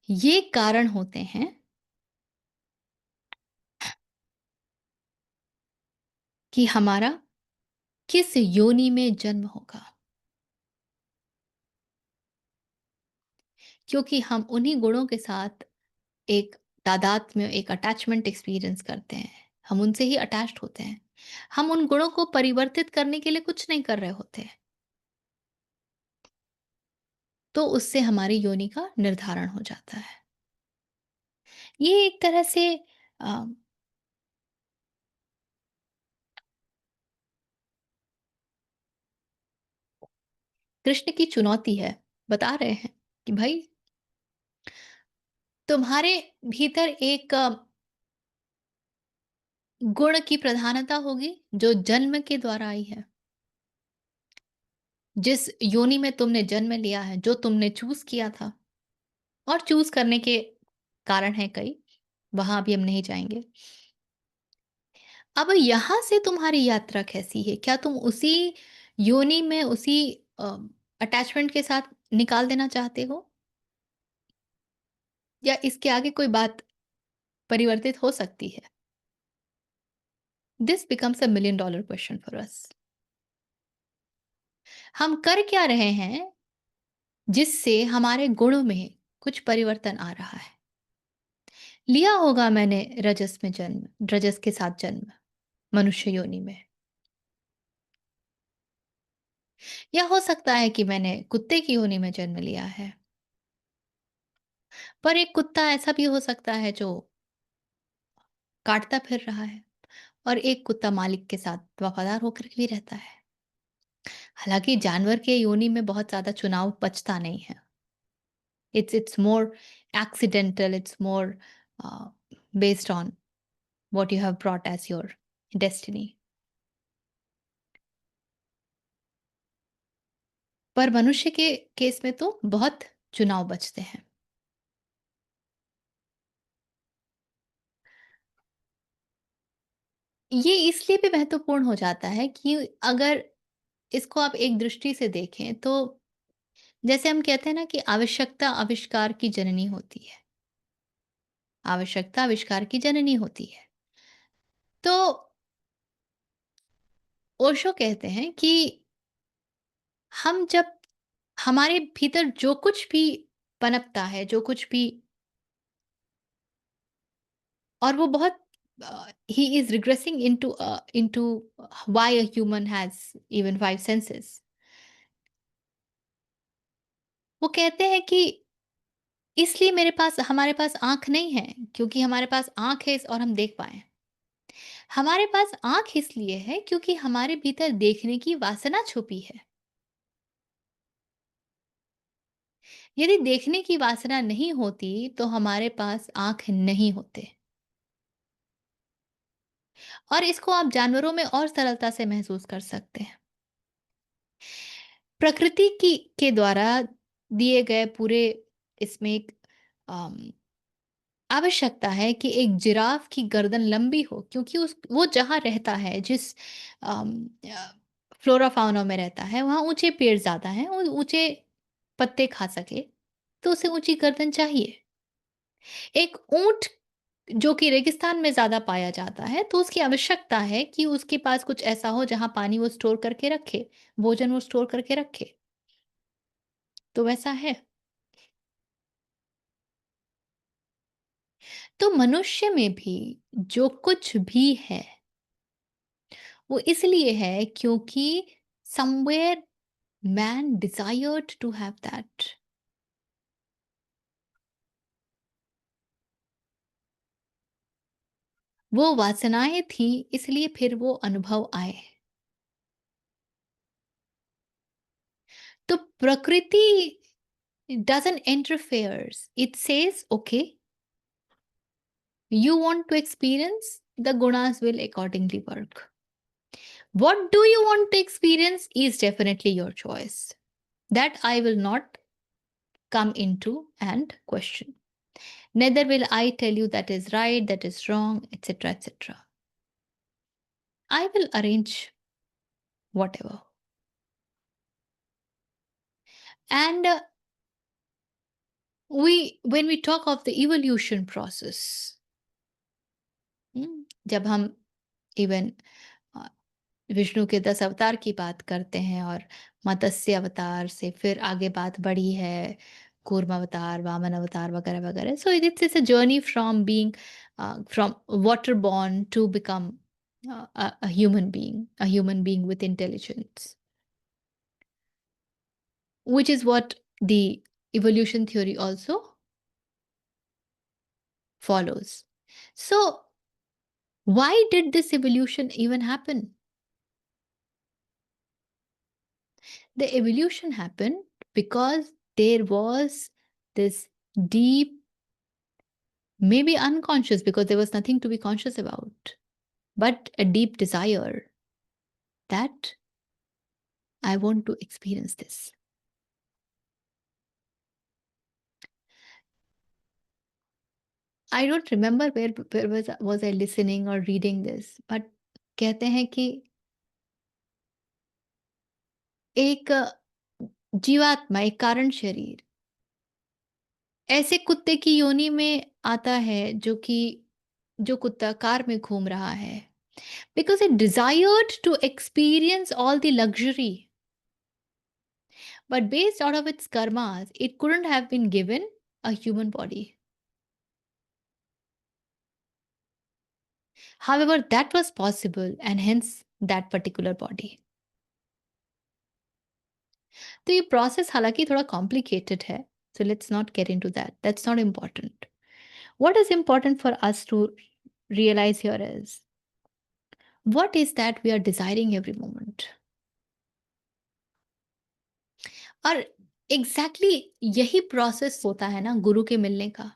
ये कारण होते हैं कि हमारा किस योनि में जन्म होगा। क्योंकि हम उन्हीं गुणों के साथ एक तादाद में एक अटैचमेंट एक्सपीरियंस करते हैं। हम उनसे ही अटैच्ड होते हैं। हम उन गुणों को परिवर्तित करने के लिए कुछ नहीं कर रहे होते हैं। तो उससे हमारी योनि का निर्धारण हो जाता है। ये एक तरह से अ, कृष्ण की चुनौती है। बता रहे हैं कि भाई तुम्हारे भीतर एक गुण की प्रधानता होगी जो जन्म के द्वारा आई है। जिस योनि में तुमने जन्म लिया है, जो तुमने चूज़ किया था और चूज़ करने के कारण हैं कई, वहाँ अभी हम नहीं जाएँगे। अब यहाँ से तुम्हारी यात्रा कैसी है? क्या तुम उसी योनि में उसी अ, अटैचमेंट के साथ निकाल देना चाहते हो? या इसके आगे कोई बात परिवर्तित हो सकती है? This becomes a million dollar question for us. हम कर क्या रहे हैं जिससे हमारे गुणों में कुछ परिवर्तन आ रहा है? लिया होगा मैंने रजस में जन्म, रजस के साथ जन्म, मनुष्य योनि में। या हो सकता है कि मैंने कुत्ते की योनि में जन्म लिया है। पर एक कुत्ता ऐसा भी हो सकता है जो काटता फिर रहा है और एक कुत्ता मालिक के साथ वफादार होकर भी रहता है। हालाँकि जानवर के योनि में बहुत ज़्यादा चुनाव बचता नहीं है। It's more accidental, it's more uh, based on what you have brought as your destiny. पर मनुष्य के केस में तो बहुत चुनाव बचते हैं। ये इसलिए भी महत्वपूर्ण हो जाता है कि अगर इसको आप एक दृष्टि से देखें तो जैसे हम कहते हैं ना कि आवश्यकता आविष्कार की जननी होती है। आवश्यकता आविष्कार की जननी होती है। तो ओशो कहते हैं कि हम जब हमारे भीतर जो कुछ भी पनपता है, जो कुछ भी और वो बहुत ही is regressing into why a human has even 5 senses. वो कहते हैं कि इसलिए मेरे पास हमारे पास आँख नहीं है क्योंकि हमारे पास आँख है और हम देख पाएँ। हमारे पास आँख इसलिए है क्योंकि हमारे भीतर देखने की वासना छुपी है। यदि देखने की वासना नहीं होती तो हमारे पास आँख नहीं होते। और इसको आप जानवरों में और सरलता से महसूस कर सकते हैं। प्रकृति की के द्वारा दिए गए पूरे इसमें एक अम, आवश्यकता है कि एक जिराफ की गर्दन लंबी हो क्योंकि उस वो जहाँ रहता है जिस फ्लोरा फाउना में रहता है वहाँ ऊंचे पेड़ ज़्यादा हैं और ऊंचे पत्ते खा सके तो उसे ऊंची गर्दन चाहिए। एक ऊंट जो कि रेगिस्तान में ज़्यादा पाया जाता है, तो उसकी आवश्यकता है कि उसके पास कुछ ऐसा हो जहाँ पानी वो स्टोर करके रखे, भोजन वो स्टोर करके रखे। तो वैसा है। तो मनुष्य में भी जो कुछ भी है, वो इसलिए है क्योंकि somewhere man desired to have that. वो वासनाएँ थी इसलिए फिर वो अनुभव आए। तो प्रकृति doesn't interferes, it says okay you want to experience, the gunas will accordingly work. What do you want to experience is definitely your choice. That I will not come into and question. Neither will I tell you that is right, that is wrong, etc. etc. I will arrange whatever. And we when we talk of the evolution process, जब हम even Vishnu के 10 अवतार की बात करते हैं और मत्स्य अवतार से फिर आगे बात बढ़ी है, कूर्म अवतार, वामन अवतार वगैरह, वगैरह। So it's a journey from being from water born to become a human being with intelligence, which is what the evolution theory also follows. So, why did this evolution even happen? The evolution happened because there was this deep, maybe unconscious, because there was nothing to be conscious about, but a deep desire that I want to experience this. I don't remember where was I listening or reading this, but कहते हैं कि एक जीवात्मा, एक कारण शरीर ऐसे कुत्ते की योनि में आता है जो कुत्ता कार में घूम रहा है, because it desired to experience all the luxury, but based out of its karmas it couldn't have been given a human body. However, that was possible, and hence that particular body. तो ये process हालांकि थोड़ा complicated है, so let's not get into that. That's not important. What is important for us to realize here is, what is that we are desiring every moment? और exactly यही process होता है ना गुरु के मिलने का।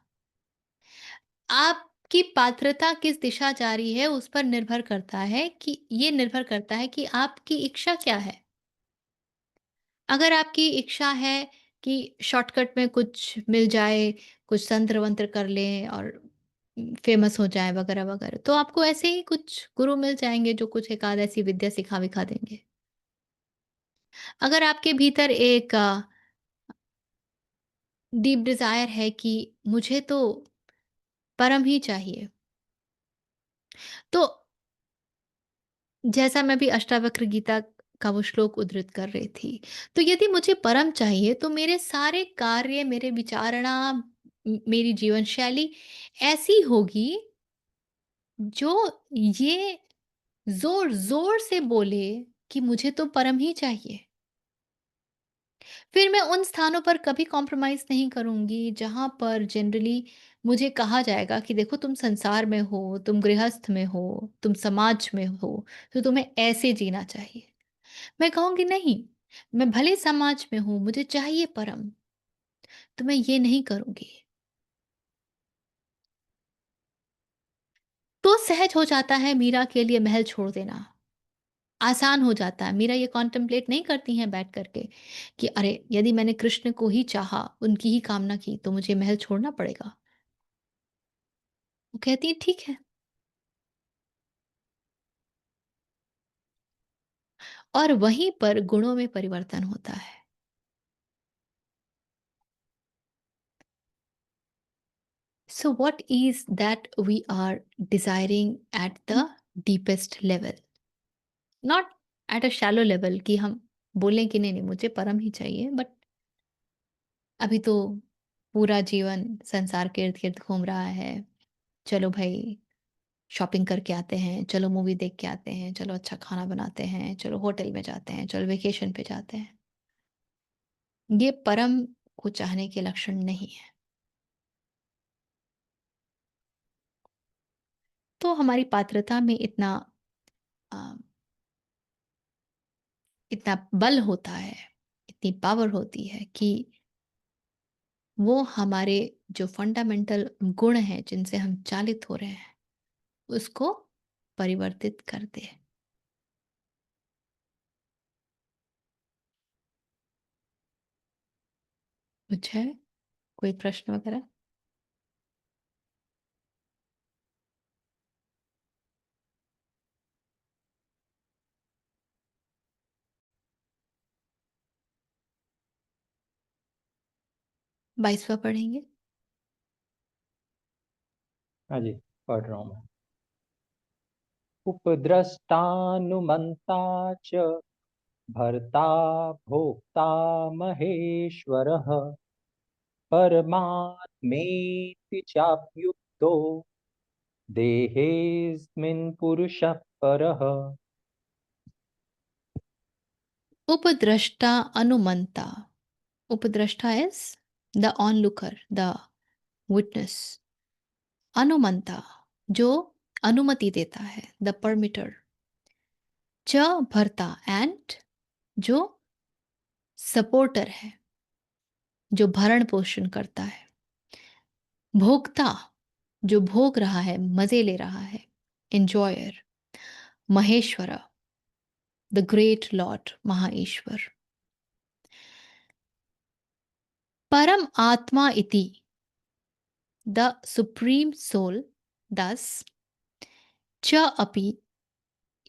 आपकी पात्रता किस दिशा जा रही है उस पर निर्भर करता है कि ये निर्भर करता है कि आपकी इच्छा क्या है। अगर आपकी इच्छा है कि शॉर्टकट में कुछ मिल जाए, कुछ तंत्र वंत्र कर लें और फेमस हो जाए वगैरह वगैरह, तो आपको ऐसे ही कुछ गुरु मिल जाएंगे जो कुछ एक आध ऐसी विद्या सिखा विखा देंगे। अगर आपके भीतर एक डीप डिजायर है कि मुझे तो परम ही चाहिए, तो जैसा मैं भी अष्टावक्र गीता का वो श्लोक उद्धृत कर रही थी, तो यदि मुझे परम चाहिए तो मेरे सारे कार्य, मेरे विचारणा, मेरी जीवन शैली ऐसी होगी जो ये जोर जोर से बोले कि मुझे तो परम ही चाहिए। फिर मैं उन स्थानों पर कभी कॉम्प्रोमाइज़ नहीं करूँगी, जहाँ पर जनरली मुझे कहा जाएगा कि देखो तुम संसार में हो, तुम गृहस्थ में हो, तुम समाज में हो, तो तुम्हें ऐसे जीना चाहिए। मैं कहूँगी नहीं, मैं भले समाज में हूँ, मुझे चाहिए परम, तो मैं ये नहीं करूँगी। तो सहज हो जाता है मीरा के लिए महल छोड़ देना, आसान हो जाता है। मीरा ये कॉन्टेम्प्लेट नहीं करती हैं बैठ कर के कि अरे! यदि मैंने कृष्ण को ही चाहा, उनकी ही कामना की, तो मुझे महल छोड़ना पड़ेगा। वो कहती हैं ठीक है। और वहीं पर गुणों में परिवर्तन होता है। So what is that we are desiring at the deepest level? Not at a shallow level कि हम बोलें कि नहीं-नहीं मुझे परम ही चाहिए, बट अभी तो पूरा जीवन संसार के इर्द-गिर्द घूम रहा है। चलो भई शॉपिंग करके आते हैं, चलो मूवी देख के आते हैं, चलो अच्छा खाना बनाते हैं, चलो होटल में जाते हैं, चलो वेकेशन पे जाते हैं। ये परम को चाहने के लक्षण नहीं है। तो हमारी पात्रता में अ, इतना बल होता है, इतनी पावर होती है कि वो हमारे जो फंडामेंटल गुण हैं जिनसे हम चालित हो रहे हैं, उसको परिवर्तित कर दे। कुछ है? कोई प्रश्न वगैरह? 22वां पढ़ेंगे। हाँ जी, पढ़ रहा हूँ मैं। उपद्रष्टानुमन्ता च भर्ता भोक्ता महेश्वरः परमात्मेति चाप्युक्तो देहेऽस्मिन् पुरुषः परः। उपद्रष्टा अनुमंता। उपद्रष्टा is the onlooker, the witness. अनुमंता, जो अनुमति देता है, द परमिटर। च भरता, एंड जो सपोर्टर है, जो भरण पोषण करता है। भोक्ता, जो भोग रहा है, मजे ले रहा है, enjoyer. Maheshwar, the great lord, महाईश्वर। परम आत्मा इति, द सुप्रीम सोल। दस च अपि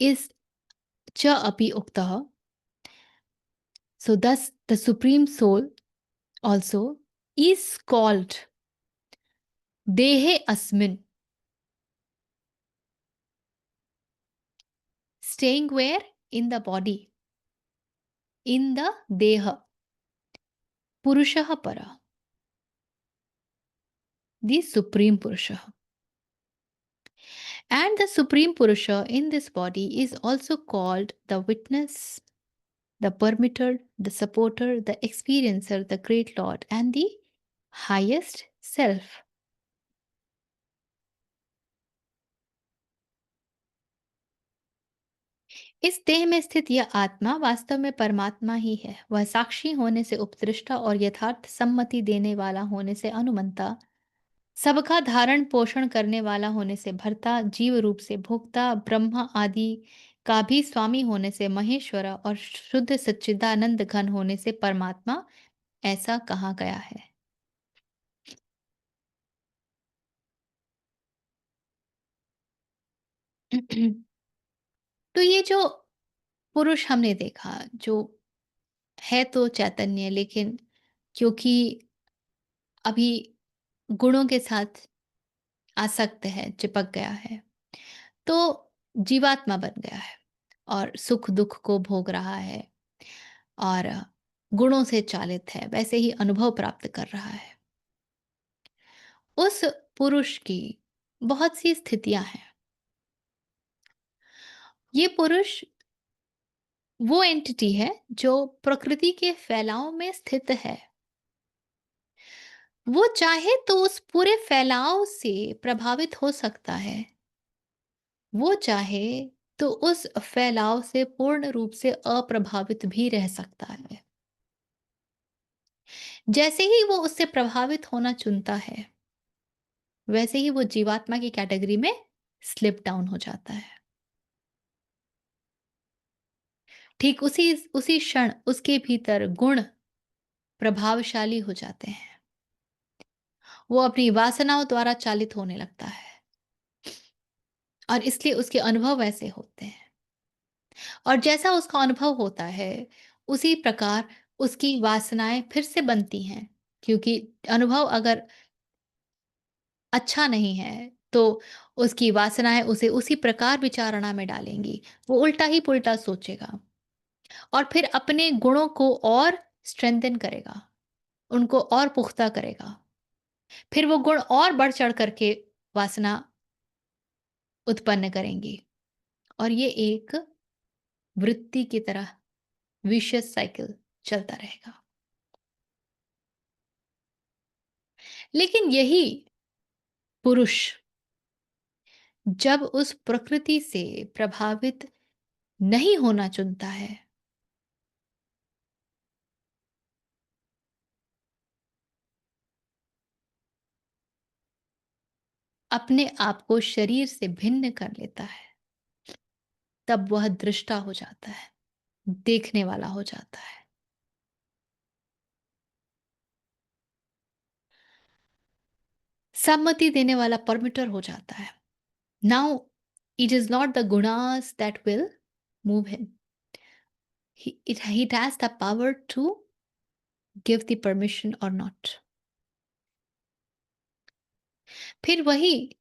इज, च अपि उक्तः, so thus the supreme soul also is called dehe asmin, staying where? In the body, in the deha. Purushah para, the supreme purusha. And the supreme purusha in this body is also called the witness, the permitter, the supporter, the experiencer, the great lord, and the highest self. इस देह में स्थित यह आत्मा वास्तव में परमात्मा ही है। वह साक्षी होने से उपदृष्टा और यथार्थ सम्मति देने वाला होने से अनुमंता, सबका धारण पोषण करने वाला होने से भर्ता, जीव रूप से भोक्ता, ब्रह्मा आदि का भी स्वामी होने से महेश्वर और शुद्ध सच्चिदानंद घन होने से परमात्मा, ऐसा कहा गया है। तो ये जो पुरुष हमने देखा, जो है तो चैतन्य, लेकिन क्योंकि अभी गुणों के साथ आसक्त है, चिपक गया है, तो जीवात्मा बन गया है और सुख दुख को भोग रहा है और गुणों से चालित है, वैसे ही अनुभव प्राप्त कर रहा है। उस पुरुष की बहुत सी स्थितियां हैं। ये पुरुष वो एंटिटी है जो प्रकृति के फैलाव में स्थित है। वो चाहे तो उस पूरे फैलाव से प्रभावित हो सकता है, वो चाहे तो उस फैलाव से पूर्ण रूप से अप्रभावित भी रह सकता है। जैसे ही वो उससे प्रभावित होना चुनता है, वैसे ही वो जीवात्मा की कैटेगरी में स्लिप डाउन हो जाता है। ठीक उसी उसी क्षण उसके भीतर गुण प्रभावशाली हो जाते हैं। वो अपनी वासनाओं द्वारा चालित होने लगता है और इसलिए उसके अनुभव वैसे होते हैं। और जैसा उसका अनुभव होता है, उसी प्रकार उसकी वासनाएं फिर से बनती हैं, क्योंकि अनुभव अगर अच्छा नहीं है, तो उसकी वासनाएं उसे उसी प्रकार विचारणा में डालेंगी। वो उल्टा ही पुल्टा सोचेगा और फिर अपने गुणों को और स्ट्रेंथन करेगा, उनको और पुख्ता करेगा। फिर वो गुण और बढ़ चढ़ करके वासना उत्पन्न करेंगी और ये एक वृत्ति की तरह विशियस साइकिल चलता रहेगा। लेकिन यही पुरुष जब उस प्रकृति से प्रभावित नहीं होना चुनता है, अपने आप को शरीर से भिन्न कर लेता है, तब वह दृष्टा हो जाता है, देखने वाला हो जाता है। सम्मति देने वाला परमिटर हो जाता है। Now it is not the gunas that will move him, he has the power to give the permission or not. फिर वही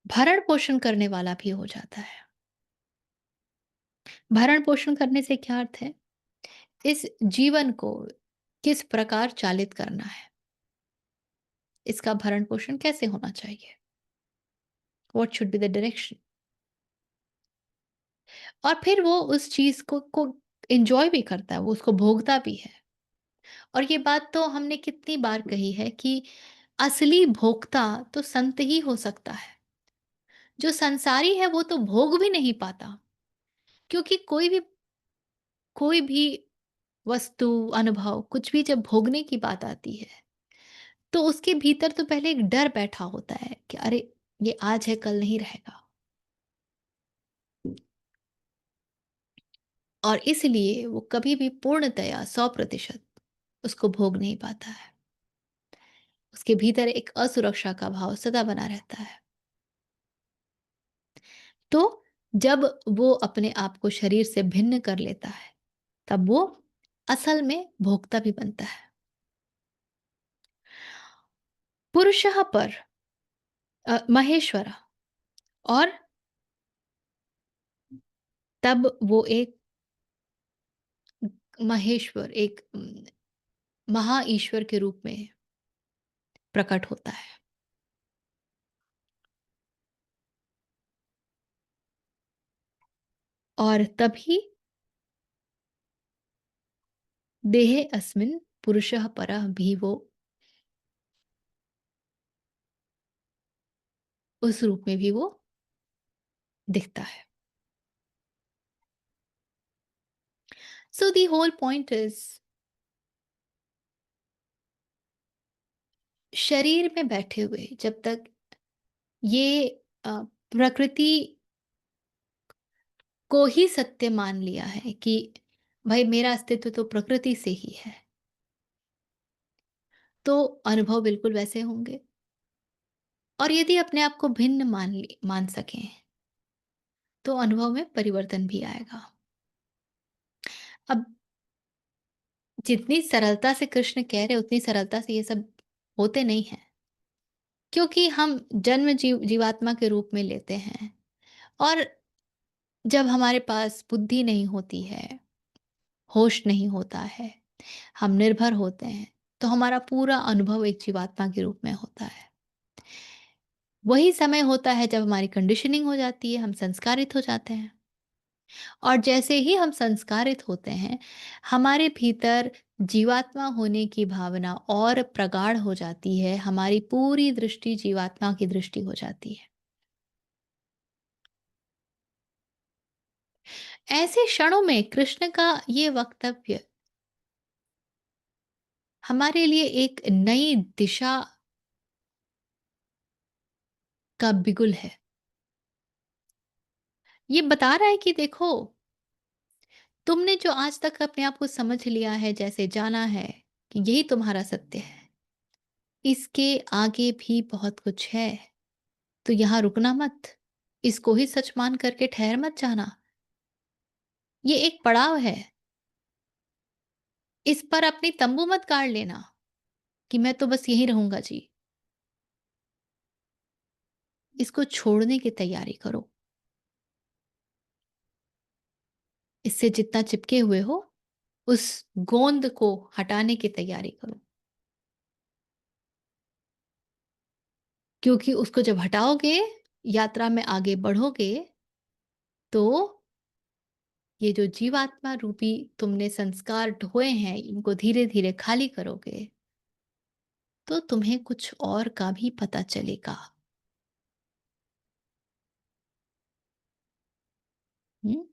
भरण-पोषण करने वाला भी हो जाता है। भरण-पोषण करने से क्या अर्थ है? इस जीवन को किस प्रकार चालित करना है? इसका भरण-पोषण कैसे होना चाहिए? What should be the direction? और फिर वो उस चीज़ को एन्जॉय भी करता है, वो उसको भोगता भी है। और ये बात तो हमने कितनी बार कही है कि असली भोक्ता तो संत ही हो सकता है। जो संसारी है वो तो भोग भी नहीं पाता, क्योंकि कोई भी वस्तु, अनुभव, कुछ भी जब भोगने की बात आती है, तो उसके भीतर तो पहले एक डर बैठा होता है कि अरे! ये आज है, कल नहीं रहेगा। और इसलिए वो कभी भी पूर्णतया 100% उसको भोग नहीं पाता है। उसके भीतर एक असुरक्षा का भाव सदा बना रहता है। तो जब वो अपने आप को शरीर से भिन्न कर लेता है, तब वो असल में भोक्ता भी बनता है। पुरुषः पर महेश्वरः, और तब वो एक महेश्वर, एक महा ईश्वर के रूप में प्रकट होता है। और तभी देहे अस्मिन् पुरुषः परः भी वो उस रूप में भी वो दिखता है। So the whole point is, शरीर में बैठे हुए जब तक ये प्रकृति को ही सत्य मान लिया है कि भाई मेरा अस्तित्व तो प्रकृति से ही है, तो अनुभव बिल्कुल वैसे होंगे। और यदि अपने आप को भिन्न मान सकें, तो अनुभव में परिवर्तन भी आएगा। अब जितनी सरलता से कृष्ण कह रहे, उतनी सरलता से ये सब होते नहीं हैं, क्योंकि हम जन्म जीवात्मा के रूप में लेते हैं। और जब हमारे पास बुद्धि नहीं होती है, होश नहीं होता है, हम निर्भर होते हैं, तो हमारा पूरा अनुभव एक जीवात्मा के रूप में होता है। वही समय होता है जब हमारी कंडीशनिंग हो जाती है, हम संस्कारित हो जाते हैं। और जैसे ही हम संस्कारित होते हैं, हमारे भीतर जीवात्मा होने की भावना और प्रगाढ़ हो जाती है, हमारी पूरी दृष्टि जीवात्मा की दृष्टि हो जाती है। ऐसे क्षणों में कृष्ण का ये वक्तव्य हमारे लिए एक नई दिशा का बिगुल है। ये बता रहा है कि देखो, तुमने जो आज तक अपने आप को समझ लिया है, जैसे जाना है कि यही तुम्हारा सत्य है, इसके आगे भी बहुत कुछ है। तो यहाँ रुकना मत, इसको ही सच मान करके ठहर मत जाना। ये एक पड़ाव है, इस पर अपनी तंबू मत गाड़ लेना कि मैं तो बस यहीं रहूंगा जी। इसको छोड़ने की तैयारी करो। इससे जितना चिपके हुए हो, उस गोंद को हटाने की तैयारी करो। क्योंकि उसको जब हटाओगे, यात्रा में आगे बढ़ोगे, तो ये जो जीवात्मा रूपी तुमने संस्कार ढोए हैं, इनको धीरे धीरे खाली करोगे, तो तुम्हें कुछ और का भी पता चलेगा। हम्म?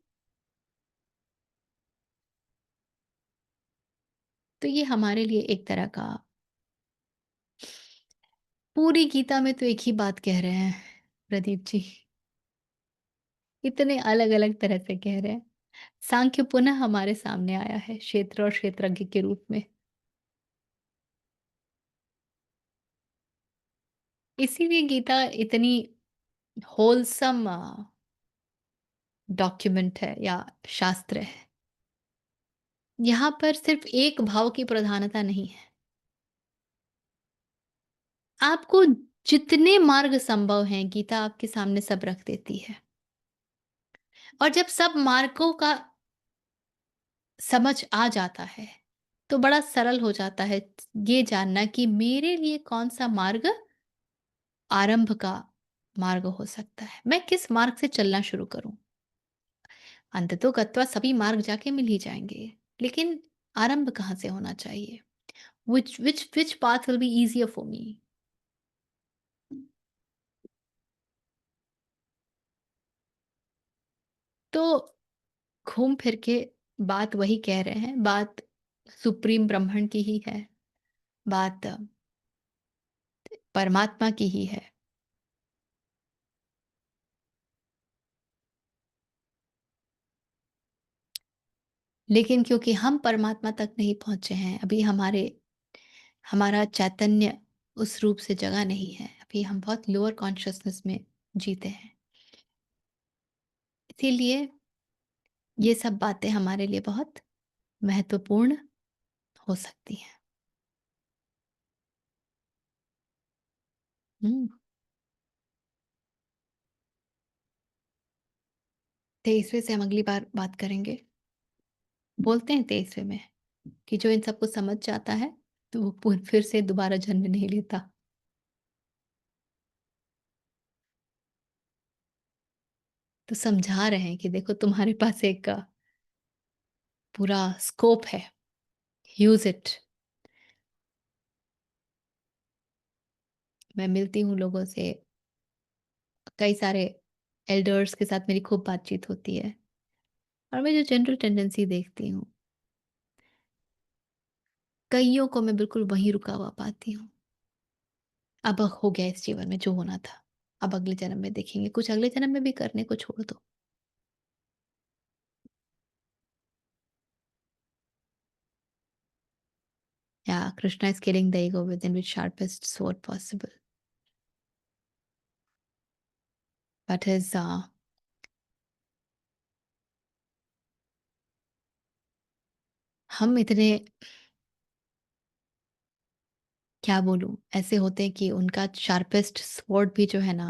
तो ये हमारे लिए एक तरह का, पूरी गीता में तो एक ही बात कह रहे हैं प्रदीप जी, इतने अलग अलग तरह से कह रहे हैं। सांख्य पुनः हमारे सामने आया है क्षेत्र और क्षेत्रज्ञ के रूप में। इसीलिए गीता इतनी होलसम डॉक्यूमेंट है या शास्त्र है। यहाँ पर सिर्फ एक भाव की प्रधानता नहीं है। आपको जितने मार्ग संभव हैं, गीता आपके सामने सब रख देती है। और जब सब मार्गों का समझ आ जाता है, तो बड़ा सरल हो जाता है ये जानना कि मेरे लिए कौन-सा मार्ग आरंभ का मार्ग हो सकता है। मैं किस मार्ग से चलना शुरू करूँ? अंततो गत्वा सभी मार्ग जाके मिल ही जाएँगे, लेकिन आरंभ कहाँ से होना चाहिए? Which path will be easier for me? तो घूम फिर के बात वही कह रहे हैं, बात सुप्रीम ब्रह्मन की ही है, बात परमात्मा की ही है। लेकिन क्योंकि हम परमात्मा तक नहीं पहुँचे हैं, अभी हमारा चैतन्य उस रूप से जगा नहीं है। अभी हम बहुत लोअर कॉन्शसनेस में जीते हैं। इसीलिए ये सब बातें हमारे लिए बहुत महत्वपूर्ण हो सकती हैं। हुँ, 23वें से हम अगली बार बात करेंगे। बोलते हैं 23वें में कि जो इन सबको समझ जाता है, तो वो फिर से दोबारा जन्म नहीं लेता। तो समझा रहे हैं कि देखो तुम्हारे पास एक पूरा स्कोप है, यूज़ इट। मैं मिलती हूँ लोगों से, कई सारे एल्डर्स के साथ मेरी खूब बातचीत होती है और मैं जो जनरल टेंडेंसी देखती हूँ, कइयों को मैं बिल्कुल वहीं रुका हुआ पाती हूँ। अब हो गया इस जीवन में जो होना था। अब अगले जन्म में देखेंगे, कुछ अगले जन्म में भी करने को छोड़ दो। Yeah, Krishna is killing the ego within with sharpest sword possible. But his हम इतने क्या बोलूँ ऐसे होते हैं कि उनका शार्पेस्ट स्वॉर्ड भी जो है ना,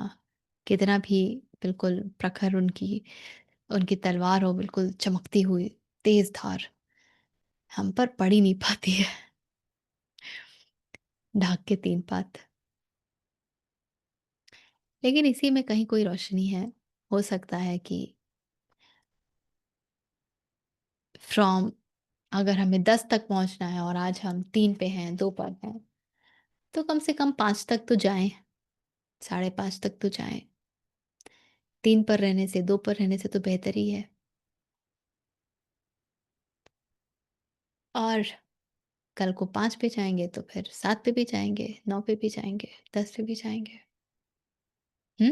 कितना भी बिल्कुल प्रखर उनकी उनकी तलवार हो, बिल्कुल चमकती हुई तेज धार, हम पर पड़ ही नहीं पाती है। ढाक के तीन पात। लेकिन इसी में कहीं कोई रोशनी है। हो सकता है कि फ्रॉम अगर हमें 10 तक पहुँचना है और आज हम 3 पे हैं, 2 पर हैं, तो कम से कम 5 तक तो जाएँ, साढ़े 5 तक तो जाएँ। 3 पर रहने से, 2 पर रहने से तो बेहतर ही है। और कल को 5 पे जाएँगे तो फिर 7 पे भी जाएँगे, 9 पे भी जाएँगे, 10 पे भी जाएँगे। हुँ?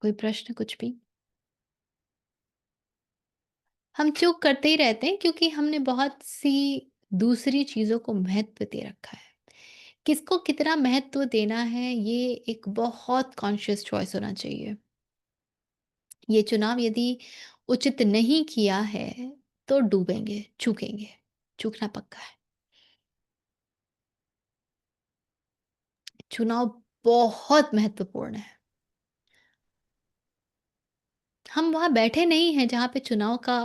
कोई प्रश्न कुछ भी? हम चूक करते ही रहते हैं क्योंकि हमने बहुत सी दूसरी चीज़ों को महत्व दे रखा है। किसको कितना महत्व देना है, ये एक बहुत कॉन्शियस चॉइस होना चाहिए। ये चुनाव यदि उचित नहीं किया है, तो डूबेंगे, चूकेंगे, चूकना पक्का है। चुनाव बहुत महत्वपूर्ण है। हम वहाँ बैठे नहीं हैं जहाँ पे चुनाव का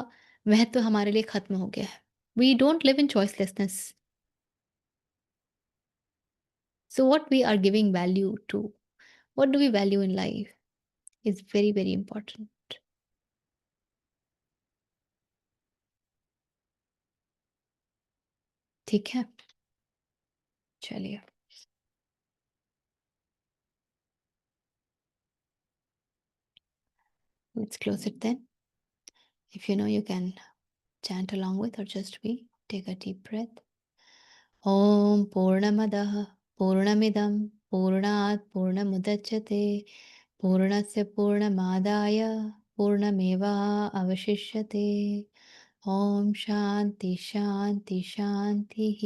महत्व हमारे लिए खत्म हो गया है। We don't live in choicelessness. So what we are giving value to, what do we value in life is very, very important. ठीक है? चलिए, let's close it then. If you know you can chant along with or just be, take a deep breath. ॐ पूर्णमदः पूर्णमिदं पूर्णात् पूर्णमुदच्यते पूर्णस्य पूर्णमादाय पूर्णमेवावशिष्यते ॐ शान्ति शान्ति शान्तिः